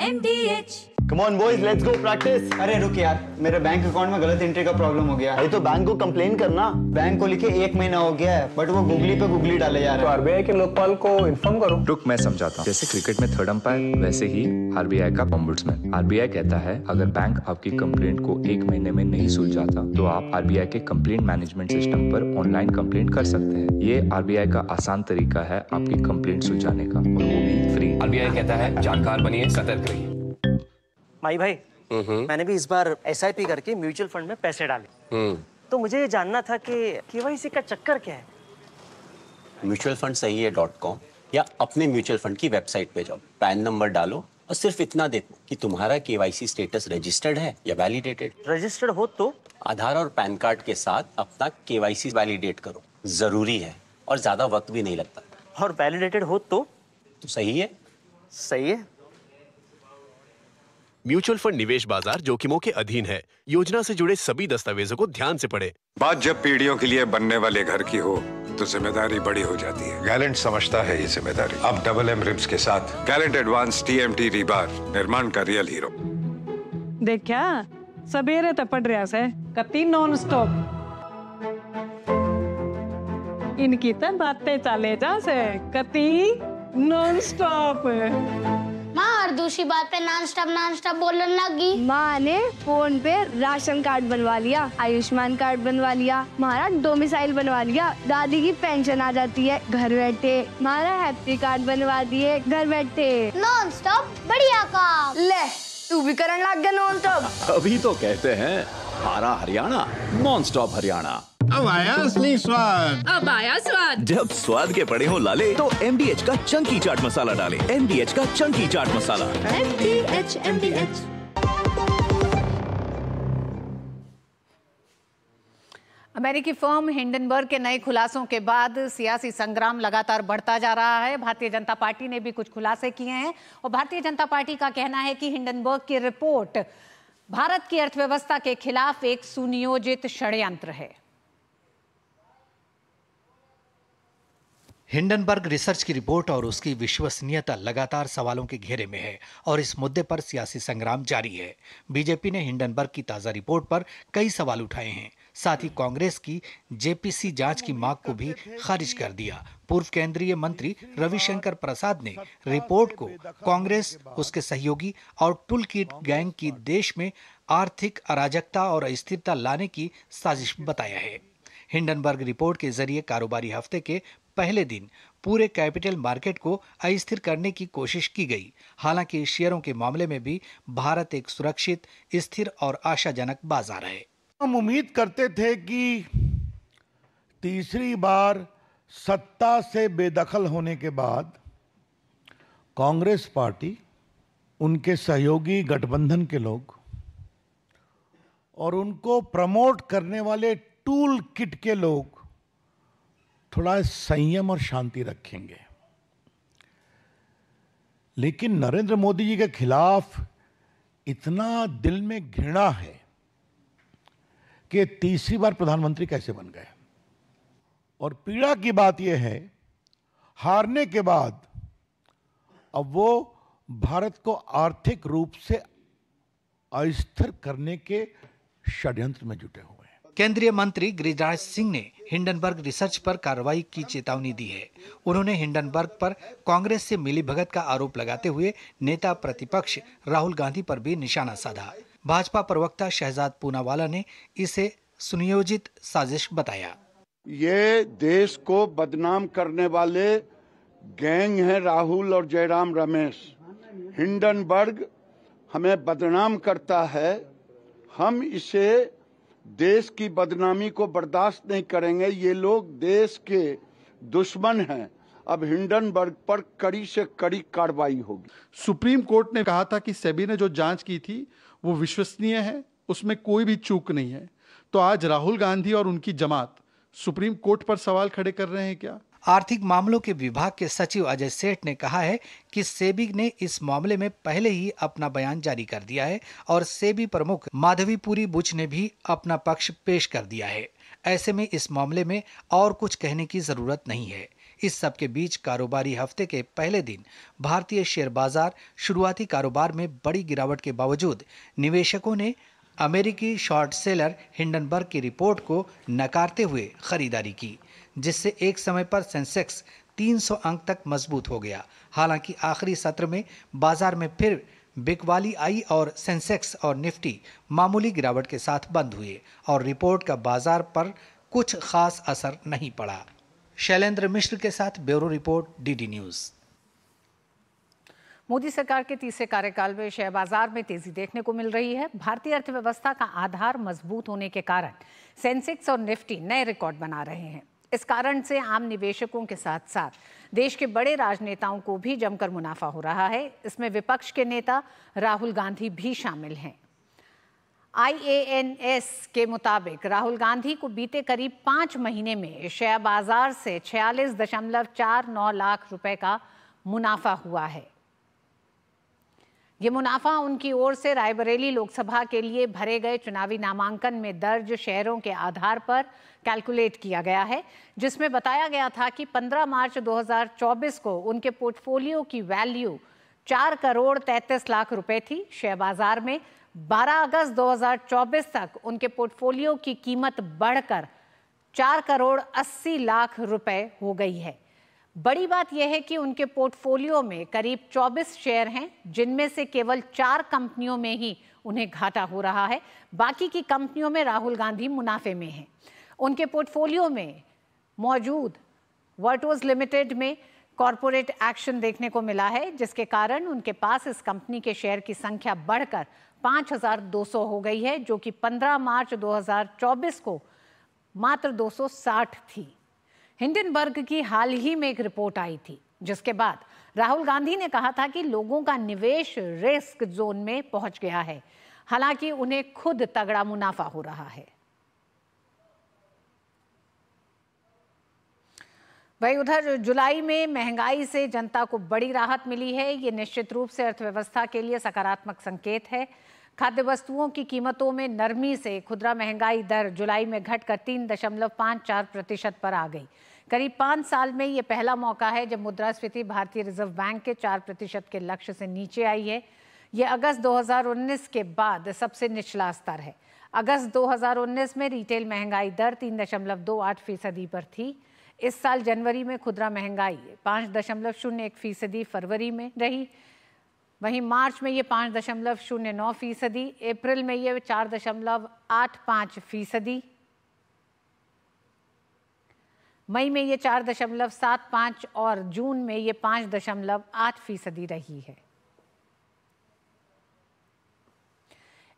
MDH। Come on boys, let's go practice। अरे रुक यार, मेरे बैंक अकाउंट में गलत एंट्री का प्रॉब्लम हो गया। अरे तो बैंक को कंप्लेन करना। बैंक को लिखे 1 महीना हो गया है, बट वो गूगली पे गूगली डाले जा रहे हैं। तो आरबीआई के लोकपाल को इन्फॉर्म करो। रुक, मैं समझाता हूँ। जैसे क्रिकेट में थर्ड अंपायर, वैसे ही आरबीआई का ओम्बुड्समैन। आरबीआई कहता है अगर बैंक आपकी कंप्लेंट को 1 महीने में नहीं सुलझाता तो आप आरबीआई के कंप्लेंट मैनेजमेंट सिस्टम पर ऑनलाइन कंप्लेंट कर सकते हैं। ये आरबीआई का आसान तरीका है आपकी कंप्लेंट सुलझाने का, और वो भी फ्री। आरबीआई कहता है जानकार बनिए, सतर्क रहिए। भाई मैंने भी इस बार SIP करके म्यूचुअल फंड में पैसे डाले। तो मुझे ये जानना था कि KYC का चक्कर क्या है। म्यूचुअल फंड सही है .com या अपने म्यूचुअल फंड की वेबसाइट पे जाओ, पैन नंबर डालो और सिर्फ इतना देखो कि तुम्हारा KYC स्टेटस रजिस्टर्ड है या वैलिडेटेड। रजिस्टर्ड हो तो आधार और पैन कार्ड के साथ अपना KYC वैलिडेट करो, जरूरी है और ज्यादा वक्त भी नहीं लगता। और वैलिडेटेड हो तो सही है। सही है। म्यूचुअल फंड निवेश बाजार जोखिमों के अधीन है। योजना से जुड़े सभी दस्तावेजों को ध्यान से पढ़ें। बात जब पीढ़ियों के लिए बनने वाले घर की हो तो जिम्मेदारी बड़ी हो जाती है। गैलेंट समझता है ये जिम्मेदारी। अब डबल M रिम्स के साथ गैलेंट एडवांस TMT रीबार, निर्माण का रियल हीरो। देख क्या सबेरे तो पड़ रहा से कति नॉन स्टॉप। इनकी तो बातें चले जा से कति नॉन स्टॉप। माँ और दूसरी बात पे नॉन स्टॉप बोलने लगी। माँ ने फोन पे राशन कार्ड बनवा लिया, आयुष्मान कार्ड बनवा लिया, हमारा डोमिसाइल बनवा लिया, दादी की पेंशन आ जाती है घर बैठे, हमारा हैप्पी कार्ड बनवा दिए घर बैठे। नॉन स्टॉप बढ़िया काम। ले तू भी करने लग गया नॉन स्टॉप। अभी तो कहते हैं हरा हरियाणा, नॉन स्टॉप हरियाणा। अब आया असली स्वाद। अब आया स्वाद। जब स्वाद के पड़े हो लाले तो MDH का चंकी चाट मसाला डालें। MDH का चंकी चाट मसाला। MDH। अमेरिकी फर्म हिंडनबर्ग के नए खुलासों के बाद सियासी संग्राम लगातार बढ़ता जा रहा है। भारतीय जनता पार्टी ने भी कुछ खुलासे किए हैं और भारतीय जनता पार्टी का कहना है कि हिंडनबर्ग की रिपोर्ट भारत की अर्थव्यवस्था के खिलाफ एक सुनियोजित षड्यंत्र है। हिंडनबर्ग रिसर्च की रिपोर्ट और उसकी विश्वसनीयता लगातार सवालों के घेरे में है और इस मुद्दे पर सियासी संग्राम जारी है। बीजेपी ने हिंडनबर्ग की ताजा रिपोर्ट पर कई सवाल उठाए हैं। साथ ही कांग्रेस की JPC जांच की मांग को भी खारिज कर दिया। पूर्व केंद्रीय मंत्री रविशंकर प्रसाद ने रिपोर्ट को कांग्रेस, उसके सहयोगी और टूल किट गैंग की देश में आर्थिक अराजकता और अस्थिरता लाने की साजिश बताया है। हिंडनबर्ग रिपोर्ट के जरिए कारोबारी हफ्ते के पहले दिन पूरे कैपिटल मार्केट को अस्थिर करने की कोशिश की गई। हालांकि शेयरों के मामले में भी भारत एक सुरक्षित, स्थिर और आशाजनक बाजार है। हम उम्मीद करते थे कि तीसरी बार सत्ता से बेदखल होने के बाद कांग्रेस पार्टी, उनके सहयोगी गठबंधन के लोग और उनको प्रमोट करने वाले टूल किट के लोग थोड़ा संयम और शांति रखेंगे। लेकिन नरेंद्र मोदी जी के खिलाफ इतना दिल में घृणा है कि तीसरी बार प्रधानमंत्री कैसे बन गए। और पीड़ा की बात यह है, हारने के बाद अब वो भारत को आर्थिक रूप से अस्थिर करने के षड्यंत्र में जुटे हुए हैं। केंद्रीय मंत्री गिरिराज सिंह ने हिंडनबर्ग रिसर्च पर कार्रवाई की चेतावनी दी है। उन्होंने हिंडनबर्ग पर कांग्रेस से मिलीभगत का आरोप लगाते हुए नेता प्रतिपक्ष राहुल गांधी पर भी निशाना साधा। भाजपा प्रवक्ता शहजाद पूनावाला ने इसे सुनियोजित साजिश बताया। ये देश को बदनाम करने वाले गैंग हैं राहुल और जयराम रमेश। हिंडनबर्ग हमें बदनाम करता है, हम इसे देश की बदनामी को बर्दाश्त नहीं करेंगे। ये लोग देश के दुश्मन हैं। अब हिंडनबर्ग पर कड़ी से कड़ी कार्रवाई होगी। सुप्रीम कोर्ट ने कहा था कि सेबी ने जो जांच की थी वो विश्वसनीय है, उसमें कोई भी चूक नहीं है। तो आज राहुल गांधी और उनकी जमात सुप्रीम कोर्ट पर सवाल खड़े कर रहे हैं क्या? आर्थिक मामलों के विभाग के सचिव अजय सेठ ने कहा है कि सेबी ने इस मामले में पहले ही अपना बयान जारी कर दिया है और सेबी प्रमुख माधवीपुरी बुच ने भी अपना पक्ष पेश कर दिया है। ऐसे में इस मामले में और कुछ कहने की जरूरत नहीं है। इस सब के बीच कारोबारी हफ्ते के पहले दिन भारतीय शेयर बाजार शुरुआती कारोबार में बड़ी गिरावट के बावजूद निवेशकों ने अमेरिकी शॉर्ट सेलर हिंडनबर्ग की रिपोर्ट को नकारते हुए खरीदारी की, जिससे एक समय पर सेंसेक्स 300 अंक तक मजबूत हो गया। हालांकि आखिरी सत्र में बाजार में फिर बिकवाली आई और सेंसेक्स और निफ्टी मामूली गिरावट के साथ बंद हुए और रिपोर्ट का बाजार पर कुछ खास असर नहीं पड़ा। शैलेंद्र मिश्र के साथ bureau report, DD news. Modi सरकार के तीसरे कार्यकाल में शेयर बाजार में तेजी देखने को मिल रही है। भारतीय अर्थव्यवस्था का आधार मजबूत होने के कारण सेंसेक्स और निफ्टी नए रिकॉर्ड बना रहे हैं। इस कारण से आम निवेशकों के साथ साथ देश के बड़े राजनेताओं को भी जमकर मुनाफा हो रहा है। इसमें विपक्ष के नेता राहुल गांधी भी शामिल हैं। IANS के मुताबिक राहुल गांधी को बीते करीब 5 महीने में शेयर बाजार से 46.49 लाख रुपए का मुनाफा हुआ है। ये मुनाफा उनकी ओर से रायबरेली लोकसभा के लिए भरे गए चुनावी नामांकन में दर्ज शेयरों के आधार पर कैलकुलेट किया गया है, जिसमें बताया गया था कि 15 मार्च 2024 को उनके पोर्टफोलियो की वैल्यू 4 करोड़ 33 लाख रुपए थी। शेयर बाजार में 12 अगस्त 2024 तक उनके पोर्टफोलियो की कीमत बढ़कर 4 करोड़ 80 लाख रुपए हो गई है। बड़ी बात यह है कि उनके पोर्टफोलियो में करीब 24 शेयर हैं, जिनमें से केवल 4 कंपनियों में ही उन्हें घाटा हो रहा है। बाकी की कंपनियों में राहुल गांधी मुनाफे में हैं। उनके पोर्टफोलियो में मौजूद वर्टोज लिमिटेड में कॉरपोरेट एक्शन देखने को मिला है, जिसके कारण उनके पास इस कंपनी के शेयर की संख्या बढ़कर 5200 हो गई है, जो कि 15 मार्च 2024 को मात्र 260 थी। हिंडनबर्ग की हाल ही में एक रिपोर्ट आई थी, जिसके बाद राहुल गांधी ने कहा था कि लोगों का निवेश रिस्क जोन में पहुंच गया है। हालांकि उन्हें खुद तगड़ा मुनाफा हो रहा है। वहीं उधर जुलाई में महंगाई से जनता को बड़ी राहत मिली है। ये निश्चित रूप से अर्थव्यवस्था के लिए सकारात्मक संकेत है। खाद्य वस्तुओं की कीमतों में नरमी से खुदरा महंगाई दर जुलाई में घटकर 3.54% पर आ गई। करीब 5 साल में ये पहला मौका है जब मुद्रास्फीति भारतीय रिजर्व बैंक के 4% के लक्ष्य से नीचे आई है। ये अगस्त 2019 के बाद सबसे निचला स्तर है। अगस्त 2019 में रिटेल महंगाई दर 3.28% पर थी। इस साल जनवरी में खुदरा महंगाई 5.01%, फरवरी में रही। वहीं मार्च में ये 5.09%, अप्रैल में ये 4.85%, मई में ये 4.75% और जून में ये 5.8% रही है।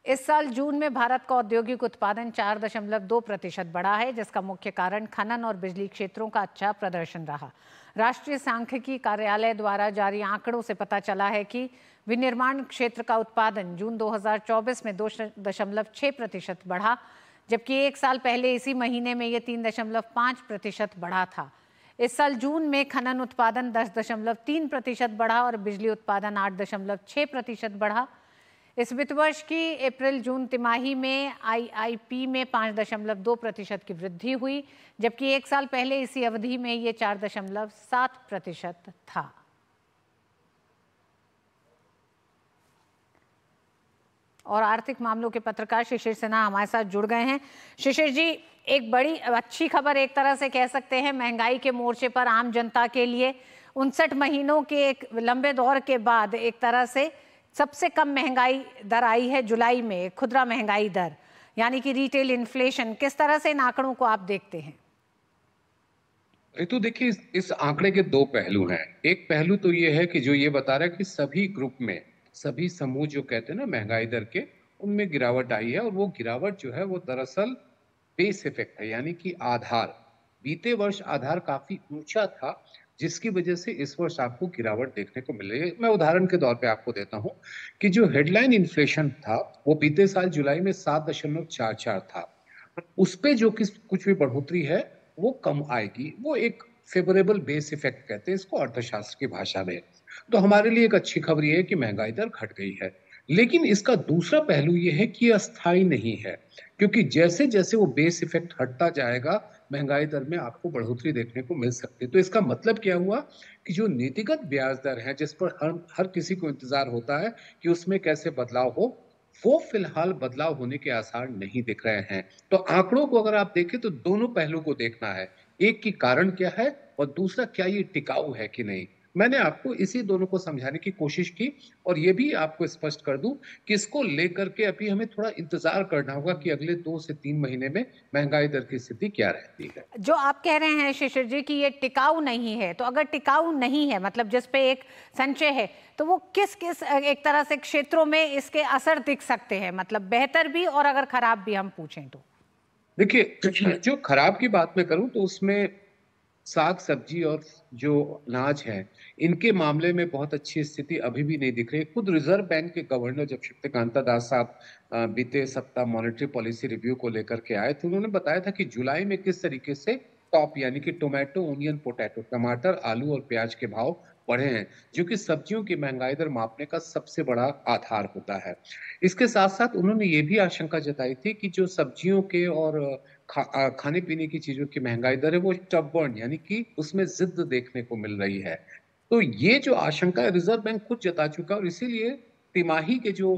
इस साल जून में भारत का औद्योगिक उत्पादन 4.2% बढ़ा है, जिसका मुख्य कारण खनन और बिजली क्षेत्रों का अच्छा प्रदर्शन रहा। राष्ट्रीय सांख्यिकी कार्यालय द्वारा जारी आंकड़ों से पता चला है कि विनिर्माण क्षेत्र का उत्पादन जून 2024 में 2.6% बढ़ा, जबकि एक साल पहले इसी महीने में यह 3.5% बढ़ा था। इस साल जून में खनन उत्पादन 10.3% बढ़ा और बिजली उत्पादन 8.6% बढ़ा। इस वित्त वर्ष की अप्रैल जून तिमाही में IIP में 5.2% की वृद्धि हुई, जबकि एक साल पहले इसी अवधि में ये 4.7% था। और आर्थिक मामलों के पत्रकार शिशिर सिन्हा हमारे साथ जुड़ गए हैं। शिशिर जी, एक बड़ी अच्छी खबर एक तरह से कह सकते हैं महंगाई के मोर्चे पर आम जनता के लिए 59 महीनों के एक लंबे दौर के बाद एक तरह से सबसे कम महंगाई दर आई है जुलाई में, खुदरा महंगाई दर यानी कि रिटेल इन्फ्लेशन। किस तरह से इन आंकड़ों को आप देखते हैं? तो देखिए, इस आंकड़े के 2 पहलू हैं। एक पहलू तो ये है कि जो ये बता रहा है कि सभी ग्रुप में सभी समूह जो कहते हैं ना महंगाई दर के, उनमें गिरावट आई है। और वो गिरावट जो है वो दरअसल बेस इफेक्ट है, यानी कि आधार। बीते वर्ष आधार काफी ऊंचा था, जिसकी वजह से इस वर्ष आपको गिरावट देखने को मिल रही है। मैं उदाहरण के तौर पे आपको देता हूं कि जो हेडलाइन इन्फ्लेशन था वो बीते साल जुलाई में 7.44 था। उस पे जो कुछ भी बढ़ोतरी है वो कम आएगी। वो एक फेवरेबल बेस इफेक्ट कहते हैं इसको अर्थशास्त्र की भाषा में। तो हमारे लिए एक अच्छी खबर ये है कि महंगाई दर घट गई है। लेकिन इसका दूसरा पहलू ये है कि अस्थायी नहीं है, क्योंकि जैसे जैसे वो बेस इफेक्ट हटता जाएगा महंगाई दर में आपको बढ़ोतरी देखने को मिल सकती है। तो इसका मतलब क्या हुआ कि जो नीतिगत ब्याज दर है जिस पर हर किसी को इंतजार होता है कि उसमें कैसे बदलाव हो, वो फिलहाल बदलाव होने के आसार नहीं दिख रहे हैं। तो आंकड़ों को अगर आप देखें तो दोनों पहलू को देखना है, एक की कारण क्या है और दूसरा क्या ये टिकाऊ है कि नहीं। मैंने आपको इसी दोनों को समझाने की कोशिश की और ये भी आपको स्पष्ट कर दूं कि इसको लेकर के अभी हमें थोड़ा इंतजार करना होगा कि अगले 2 से 3 महीने में महंगाई दर की स्थिति क्या रहती है। जो आप कह रहे हैं शिशिर जी कि ये टिकाऊ नहीं है, तो अगर टिकाऊ नहीं है मतलब जिस पे एक संचय है, तो वो किस किस एक तरह से क्षेत्रों में इसके असर दिख सकते हैं, मतलब बेहतर भी और अगर खराब भी हम पूछें तो? देखिए, जो खराब की बात मैं करूं तो उसमें साग सब्जी और जो अनाज है इनके मामले में बहुत अच्छी स्थिति अभी भी नहीं दिख रही। खुद रिजर्व बैंक के गवर्नर जब शक्तिकांता दास साहब बीते सप्ताह मॉनेटरी पॉलिसी रिव्यू को लेकर के आए थे, उन्होंने बताया था कि जुलाई में किस तरीके से टॉप यानी कि टोमेटो, ओनियन, पोटैटो, टमाटर, आलू और प्याज के भाव बढ़े हैं, जो कि सब्जियों की महंगाई दर मापने का सबसे बड़ा आधार होता है। इसके साथ साथ उन्होंने ये भी आशंका जताई थी कि जो सब्जियों के और खाने पीने की चीजों की महंगाई दर है वो स्टबर्न यानी कि उसमें जिद्द देखने को मिल रही है। तो ये जो आशंका है रिजर्व बैंक खुद जता चुका है और इसीलिए तिमाही के जो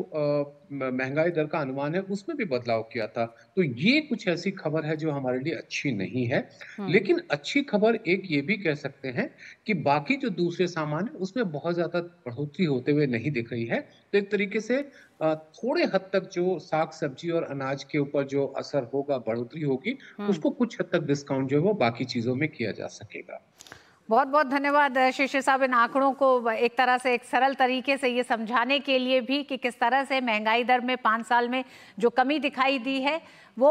महंगाई दर का अनुमान है उसमें भी बदलाव किया था। तो ये कुछ ऐसी खबर है जो हमारे लिए अच्छी नहीं है। लेकिन अच्छी खबर एक ये भी कह सकते हैं कि बाकी जो दूसरे सामान है उसमें बहुत ज्यादा बढ़ोतरी होते हुए नहीं दिख रही है। तो एक तरीके से थोड़े हद तक जो साग सब्जी और अनाज के ऊपर जो असर होगा, बढ़ोतरी होगी, उसको कुछ हद तक डिस्काउंट जो है वो बाकी चीजों में किया जा सकेगा। बहुत बहुत धन्यवाद शिशिर साहब, इन आंकड़ों को एक तरह से एक सरल तरीके से ये समझाने के लिए भी कि किस तरह से महंगाई दर में 5 साल में जो कमी दिखाई दी है वो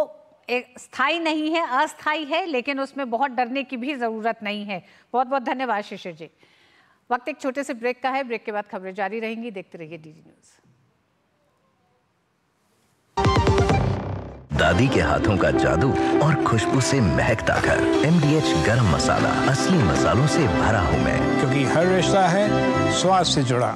एक स्थायी नहीं है, अस्थायी है, लेकिन उसमें बहुत डरने की भी जरूरत नहीं है। बहुत बहुत धन्यवाद शिशिर जी। वक्त एक छोटे से ब्रेक का है, ब्रेक के बाद खबरें जारी रहेंगी, देखते रहिए डीडी न्यूज। दादी के हाथों का जादू और खुशबू से महकता घर। MDH गरम मसाला, असली मसालों से भरा हूँ मैं, क्योंकि हर रिश्ता है स्वाद से जुड़ा।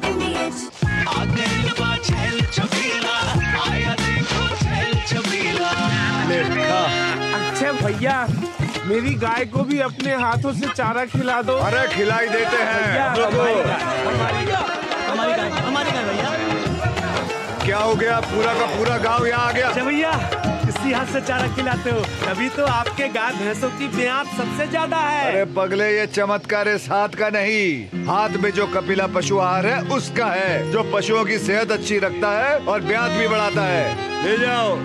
अच्छा भैया, मेरी गाय को भी अपने हाथों से चारा खिला दो। अरे खिलाई देते हैं। हमारी गाय भैया। क्या हो गया, पूरा का पूरा गांव यहाँ आ गया? भैया इसी हाथ से चारा खिलाते हो, तभी तो आपके गाय भैंसों की ब्याज सबसे ज्यादा है। अरे पगले, ये चमत्कार इस हाथ का नहीं, हाथ में जो कपिला पशु आहार है उसका है, जो पशुओं की सेहत अच्छी रखता है और ब्याज भी बढ़ाता है। ले जाओ।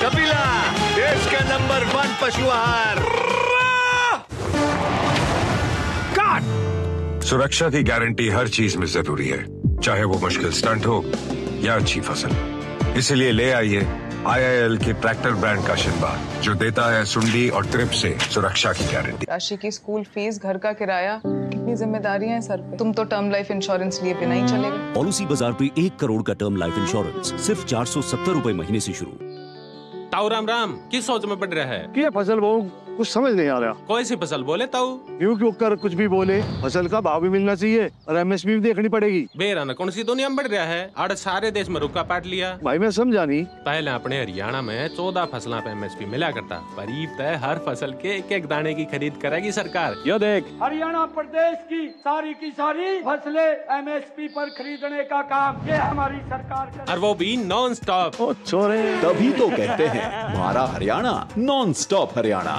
कपिला, देश का नंबर 1 पशु आहार। सुरक्षा की गारंटी हर चीज में जरूरी है, चाहे वो मुश्किल स्टंट हो या अच्छी फसल। इसलिए ले आइए IIL के ट्रैक्टर ब्रांड का शिनबा, जो देता है सुंडी और ट्रिप से सुरक्षा की गारंटी। राशि की स्कूल फीस, घर का किराया, कितनी जिम्मेदारियां हैं सर पे। तुम तो टर्म लाइफ इंश्योरेंस लिए बिना ही चलेगा। पॉलिसी बाजार पे 1 करोड़ का टर्म लाइफ इंश्योरेंस सिर्फ 470 रुपए महीने से शुरू। ताऊ राम, किस सोच में पड़ रहा है? क्या फसल वो कुछ समझ नहीं आ रहा। कोई सी फसल बोले ताऊ? क्यों कर कुछ भी बोले, फसल का भाव भी मिलना चाहिए और MSP भी देखनी पड़ेगी। बेराना कौन सी दुनिया में बढ़ रहा है? आड़ सारे देश में रुका पाट लिया। भाई मैं समझा नहीं। पहले अपने हरियाणा में 14 फसलों पे MSP मिला करता, पर तय हर फसल के एक दाने की खरीद करेगी सरकार। यो देख, हरियाणा प्रदेश की सारी फसलें MSP पर खरीदने का काम ये हमारी सरकार कर, और वो भी नॉन स्टॉप। तभी तो कहते हैं हमारा हरियाणा नॉन स्टॉप हरियाणा।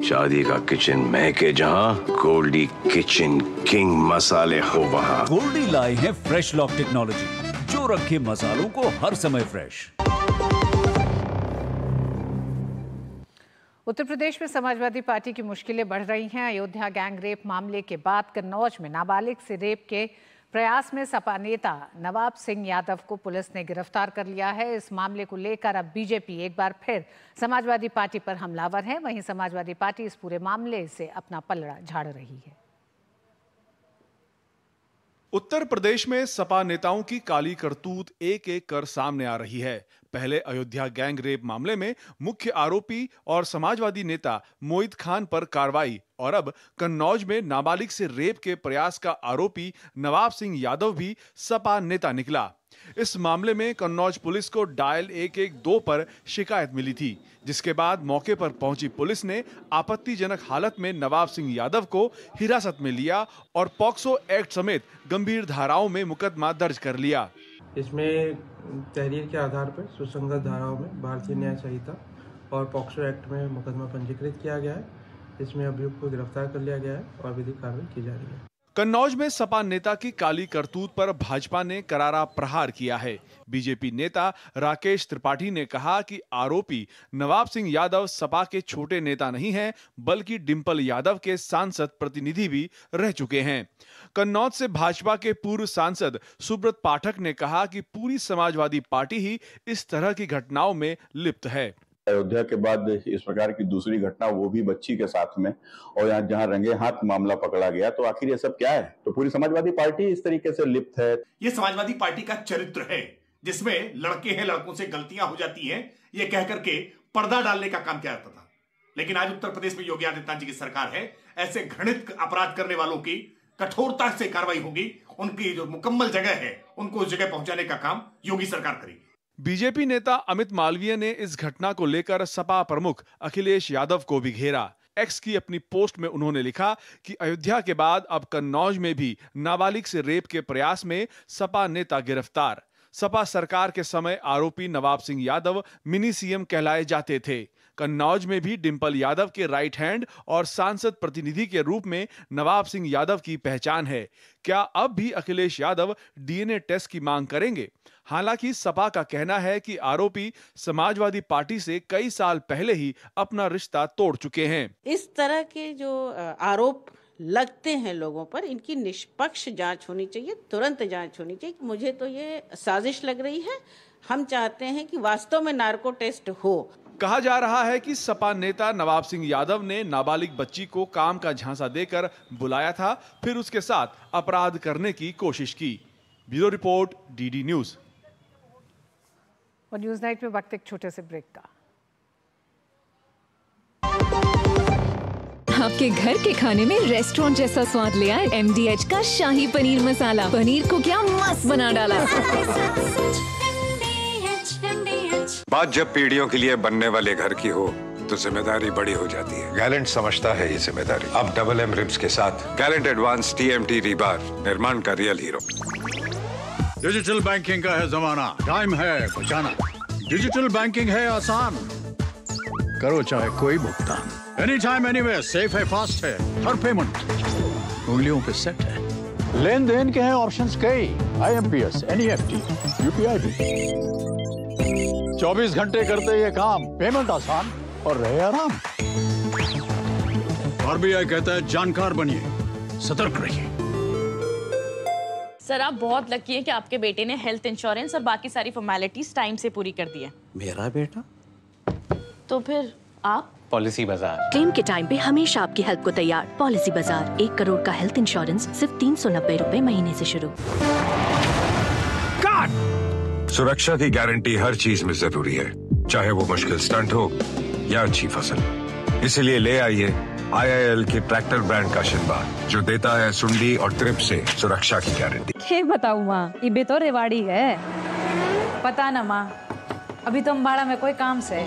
शादी का किचन महके जहाँ, गोल्डी किचन किंग मसाले हो वहाँ। गोल्डी लाए हैं फ्रेश लॉक टेक्नोलॉजी, जो रखे मसालों को हर समय फ्रेश। उत्तर प्रदेश में समाजवादी पार्टी की मुश्किलें बढ़ रही हैं। अयोध्या गैंग रेप मामले के बाद कन्नौज में नाबालिग से रेप के प्रयास में सपा नेता नवाब सिंह यादव को पुलिस ने गिरफ्तार कर लिया है। इस मामले को लेकर अब बीजेपी एक बार फिर समाजवादी पार्टी पर हमलावर है। वहीं समाजवादी पार्टी इस पूरे मामले से अपना पलड़ा झाड़ रही है। उत्तर प्रदेश में सपा नेताओं की काली करतूत एक एक कर सामने आ रही है। पहले अयोध्या गैंग रेप मामले में मुख्य आरोपी और समाजवादी नेता मोहित खान पर कार्रवाई और अब कन्नौज में नाबालिग से रेप के प्रयास का आरोपी नवाब सिंह यादव भी सपा नेता निकला। इस मामले में कन्नौज पुलिस को डायल 112 पर शिकायत मिली थी, जिसके बाद मौके पर पहुंची पुलिस ने आपत्तिजनक हालत में नवाब सिंह यादव को हिरासत में लिया और पॉक्सो एक्ट समेत गंभीर धाराओं में मुकदमा दर्ज कर लिया। इसमें तहरीर के आधार पर सुसंगत धाराओं में भारतीय न्याय संहिता और पॉक्सो एक्ट में मुकदमा पंजीकृत किया गया है। इसमें अभियुक्त को गिरफ्तार कर लिया गया है और विधिक कार्रवाई की जा रही है। कन्नौज में सपा नेता की काली करतूत पर भाजपा ने करारा प्रहार किया है। बीजेपी नेता राकेश त्रिपाठी ने कहा कि आरोपी नवाब सिंह यादव सपा के छोटे नेता नहीं हैं, बल्कि डिंपल यादव के सांसद प्रतिनिधि भी रह चुके हैं। कन्नौज से भाजपा के पूर्व सांसद सुब्रत पाठक ने कहा कि पूरी समाजवादी पार्टी ही इस तरह की घटनाओं में लिप्त है। अयोध्या के बाद इस प्रकार की दूसरी घटना, वो भी बच्ची के साथ में, और यहाँ जहाँ रंगे हाथ मामला पकड़ा गया, तो आखिर ये सब क्या है? तो पूरी समाजवादी पार्टी इस तरीके से लिप्त है। ये समाजवादी पार्टी का चरित्र है, जिसमें लड़के हैं, लड़कों से गलतियां हो जाती हैं, ये कह करके पर्दा डालने का काम किया जाता था। लेकिन आज उत्तर प्रदेश में योगी आदित्यनाथ जी की सरकार है, ऐसे घृणित अपराध करने वालों की कठोरता से कार्रवाई होगी। उनकी जो मुकम्मल जगह है, उनको उस जगह पहुंचाने का काम योगी सरकार करेगी। बीजेपी नेता अमित मालवीय ने इस घटना को लेकर सपा प्रमुख अखिलेश यादव को भी घेरा। एक्स की अपनी पोस्ट में उन्होंने लिखा कि अयोध्या के बाद अब कन्नौज में भी नाबालिग से रेप के प्रयास में सपा नेता गिरफ्तार। सपा सरकार के समय आरोपी नवाब सिंह यादव मिनी सीएम कहलाए जाते थे। कन्नौज में भी डिंपल यादव के राइट हैंड और सांसद प्रतिनिधि के रूप में नवाब सिंह यादव की पहचान है। क्या अब भी अखिलेश यादव डीएनए टेस्ट की मांग करेंगे? हालांकि सपा का कहना है कि आरोपी समाजवादी पार्टी से कई साल पहले ही अपना रिश्ता तोड़ चुके हैं। इस तरह के जो आरोप लगते हैं लोगों पर, इनकी निष्पक्ष जांच होनी चाहिए, तुरंत जांच होनी चाहिए। मुझे तो ये साजिश लग रही है। हम चाहते हैं कि वास्तव में नार्को टेस्ट हो। कहा जा रहा है कि सपा नेता नवाब सिंह यादव ने नाबालिग बच्ची को काम का झांसा देकर बुलाया था, फिर उसके साथ अपराध करने की कोशिश की। Bureau report, DD news. और न्यूज नाइट में वक्त एक छोटे से ब्रेक का। आपके घर के खाने में रेस्टोरेंट जैसा स्वाद ले आए MDH का शाही पनीर मसाला। पनीर को क्या मस्त बना डाला। बात जब पीढ़ियों के लिए बनने वाले घर की हो तो जिम्मेदारी बड़ी हो जाती है। गैलेंट समझता है ये जिम्मेदारी। अब डबल M रिब्स के साथ गैलेंट एडवांस TMT रीबार, निर्माण का रियल हीरो। डिजिटल बैंकिंग का है जमाना, टाइम है बचाना। डिजिटल बैंकिंग है आसान, करो चाहे कोई भुगतान, एनी टाइम एनीवेयर, सेफ है, फास्ट है, हर पेमेंट उंगलियों पे सेट है। लेन देन के हैं ऑप्शंस कई, IMPS, NEFT, UPI भी। 24 घंटे करते ये काम, पेमेंट आसान और रहे आराम। RBI कहता है जानकार बनिए, सतर्क रहिए। सर, आप बहुत लकी हैं कि आपके बेटे ने हेल्थ इंश्योरेंस और बाकी सारी फॉर्मेलिटीज टाइम से पूरी कर दी है। मेरा बेटा? तो फिर आप? पॉलिसी बाजार। क्लेम के टाइम पे हमेशा आपकी हेल्प को तैयार। पॉलिसी बाजार, 1 करोड़ का हेल्थ इंश्योरेंस सिर्फ 390 रुपए महीने से शुरू। सुरक्षा की गारंटी हर चीज में जरूरी है, चाहे वो मुश्किल स्टंट हो या अच्छी फसल। इसलिए ले आइए IIL के ट्रैक्टर ब्रांड का शिनबा, जो देता है सुंडी और ट्रिप से सुरक्षा की गारंटी। क्या बताऊँ माँ, ये तो रेवाड़ी है। पता ना माँ, अभी तो अम्बाड़ा में कोई काम से।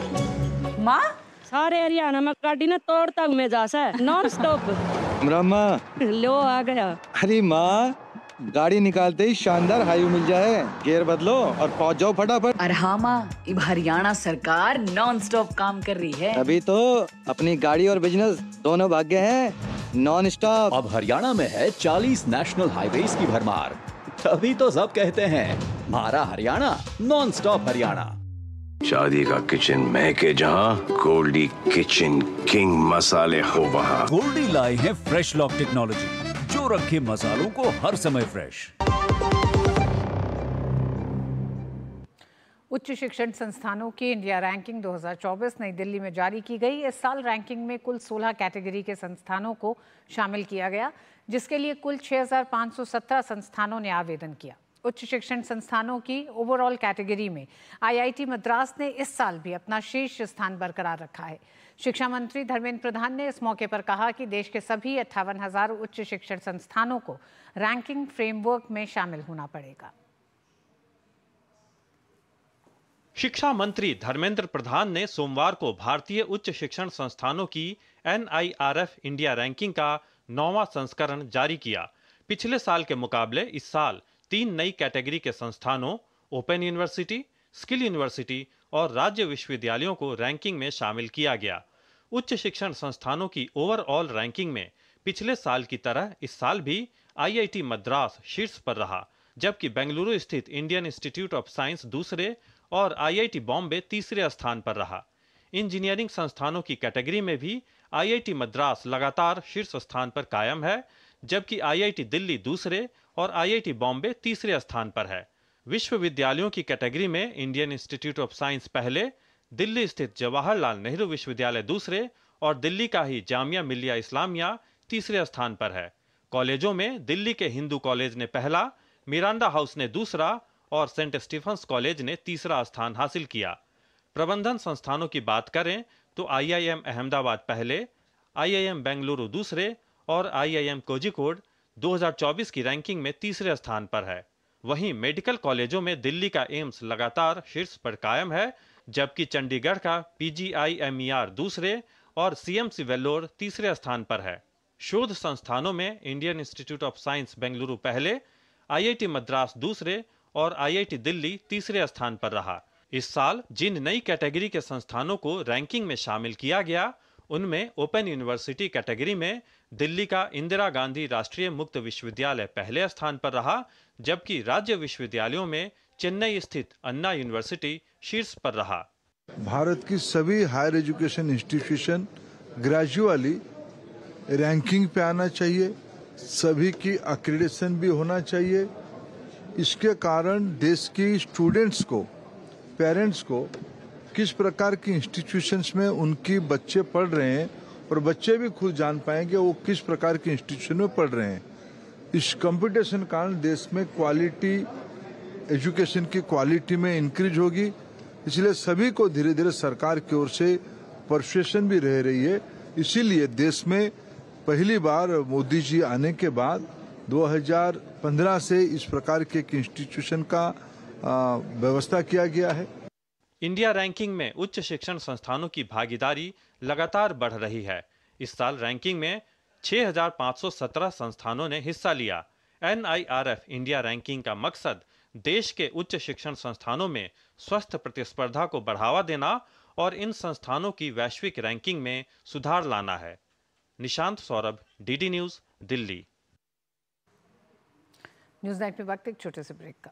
माँ, सारे हरियाणा में गाड़ी ने तोड़ तक में जा से नॉन स्टॉप। लो आ गया। अरे माँ, गाड़ी निकालते ही शानदार हाईवे मिल जाए, गियर बदलो और पहुंच जाओ फटाफट। अरे हाँ माँ, अब हरियाणा सरकार नॉन स्टॉप काम कर रही है। अभी तो अपनी गाड़ी और बिजनेस दोनों भाग्य हैं नॉन स्टॉप। अब हरियाणा में है 40 नेशनल हाईवेज की भरमार, तभी तो सब कहते हैं हमारा हरियाणा नॉन स्टॉप हरियाणा। शादी का किचन महके जहाँ, गोल्डी किचन किंग मसाले हो वहाँ। गोल्डी लाए हैं फ्रेश लॉक टेक्नोलॉजी, जो रखे मसालों को हर समय फ्रेश। उच्च शिक्षण संस्थानों की इंडिया रैंकिंग 2024 नई दिल्ली में जारी की गई। इस साल रैंकिंग में कुल 16 कैटेगरी के संस्थानों को शामिल किया गया, जिसके लिए कुल 6,517 संस्थानों ने आवेदन किया। उच्च शिक्षण संस्थानों की ओवरऑल कैटेगरी में आईआईटी मद्रास ने इस साल भी अपना शीर्ष स्थान बरकरार रखा है। शिक्षा मंत्री धर्मेंद्र प्रधान ने इस मौके पर कहा कि देश के सभी 58,000 उच्च शिक्षण संस्थानों को रैंकिंग फ्रेमवर्क में शामिल होना पड़ेगा। शिक्षा मंत्री धर्मेंद्र प्रधान ने सोमवार को भारतीय उच्च शिक्षण संस्थानों की NIRF इंडिया रैंकिंग का 9वां संस्करण जारी किया। पिछले साल के मुकाबले इस साल 3 नई कैटेगरी के संस्थानों ओपन यूनिवर्सिटी, स्किल यूनिवर्सिटी और राज्य विश्वविद्यालयों को रैंकिंग में शामिल किया गया। उच्च शिक्षण संस्थानों की ओवरऑल रैंकिंग में पिछले साल की तरह इस साल भी IIT मद्रास शीर्ष पर रहा, जबकि बेंगलुरु स्थित इंडियन इंस्टीट्यूट ऑफ साइंस दूसरे और IIT बॉम्बे तीसरे स्थान पर रहा। इंजीनियरिंग संस्थानों की कैटेगरी में भी IIT मद्रास लगातार शीर्ष स्थान पर कायम है, जबकि IIT दिल्ली दूसरे और IIT बॉम्बे तीसरे स्थान पर है। विश्वविद्यालयों की कैटेगरी में इंडियन इंस्टीट्यूट ऑफ साइंस पहले, दिल्ली स्थित जवाहरलाल नेहरू विश्वविद्यालय दूसरे और दिल्ली का ही जामिया मिल्लिया इस्लामिया तीसरे स्थान पर है। कॉलेजों में दिल्ली के हिंदू कॉलेज ने पहला, मिरांडा हाउस ने दूसरा और सेंट स्टीफंस कॉलेज ने तीसरा स्थान हासिल किया। प्रबंधन संस्थानों की बात करें तो IIM अहमदाबाद पहले, IIM बेंगलुरु दूसरे और IIM कोझिकोड 2024 की रैंकिंग में तीसरे स्थान पर है। वहीं मेडिकल कॉलेजों में दिल्ली का एम्स लगातार शीर्ष पर कायम है, जबकि चंडीगढ़ का PGIMER दूसरे और CMC वेल्लोर तीसरे स्थान पर है। शोध संस्थानों में Indian institute of science Bengaluru पहले, IIT मद्रास दूसरे और IIT दिल्ली तीसरे स्थान पर रहा। इस साल जिन नई कैटेगरी के संस्थानों को रैंकिंग में शामिल किया गया, उनमें ओपन यूनिवर्सिटी कैटेगरी में दिल्ली का इंदिरा गांधी राष्ट्रीय मुक्त विश्वविद्यालय पहले स्थान पर रहा, जबकि राज्य विश्वविद्यालयों में चेन्नई स्थित अन्ना यूनिवर्सिटी शीर्ष पर रहा। भारत की सभी higher education institution gradually ranking पे आना चाहिए, सभी की एक्रेडिटेशन भी होना चाहिए। इसके कारण देश की स्टूडेंट्स को, पेरेंट्स को किस प्रकार की इंस्टीट्यूशंस में उनकी बच्चे पढ़ रहे हैं और बच्चे भी खुद जान पाएंगे वो किस प्रकार की इंस्टीट्यूशन में पढ़ रहे हैं। इस कंपटीशन कारण देश में क्वालिटी, एजुकेशन की क्वालिटी में इंक्रीज होगी। इसलिए सभी को धीरे धीरे सरकार की ओर से परसुएशन भी रह रही है। इसीलिए देश में पहली बार मोदी जी आने के बाद 2015 से इस प्रकार के इंस्टीट्यूशन का व्यवस्था किया गया है। इंडिया रैंकिंग में उच्च शिक्षण संस्थानों की भागीदारी लगातार बढ़ रही है। इस साल रैंकिंग में 6,517 संस्थानों ने हिस्सा लिया। NIRF इंडिया रैंकिंग का मकसद देश के उच्च शिक्षण संस्थानों में स्वस्थ प्रतिस्पर्धा को बढ़ावा देना और इन संस्थानों की वैश्विक रैंकिंग में सुधार लाना है। Nishant Saurabh, DD news, Delhi. News night में वक्त एक छोटे से ब्रेक का।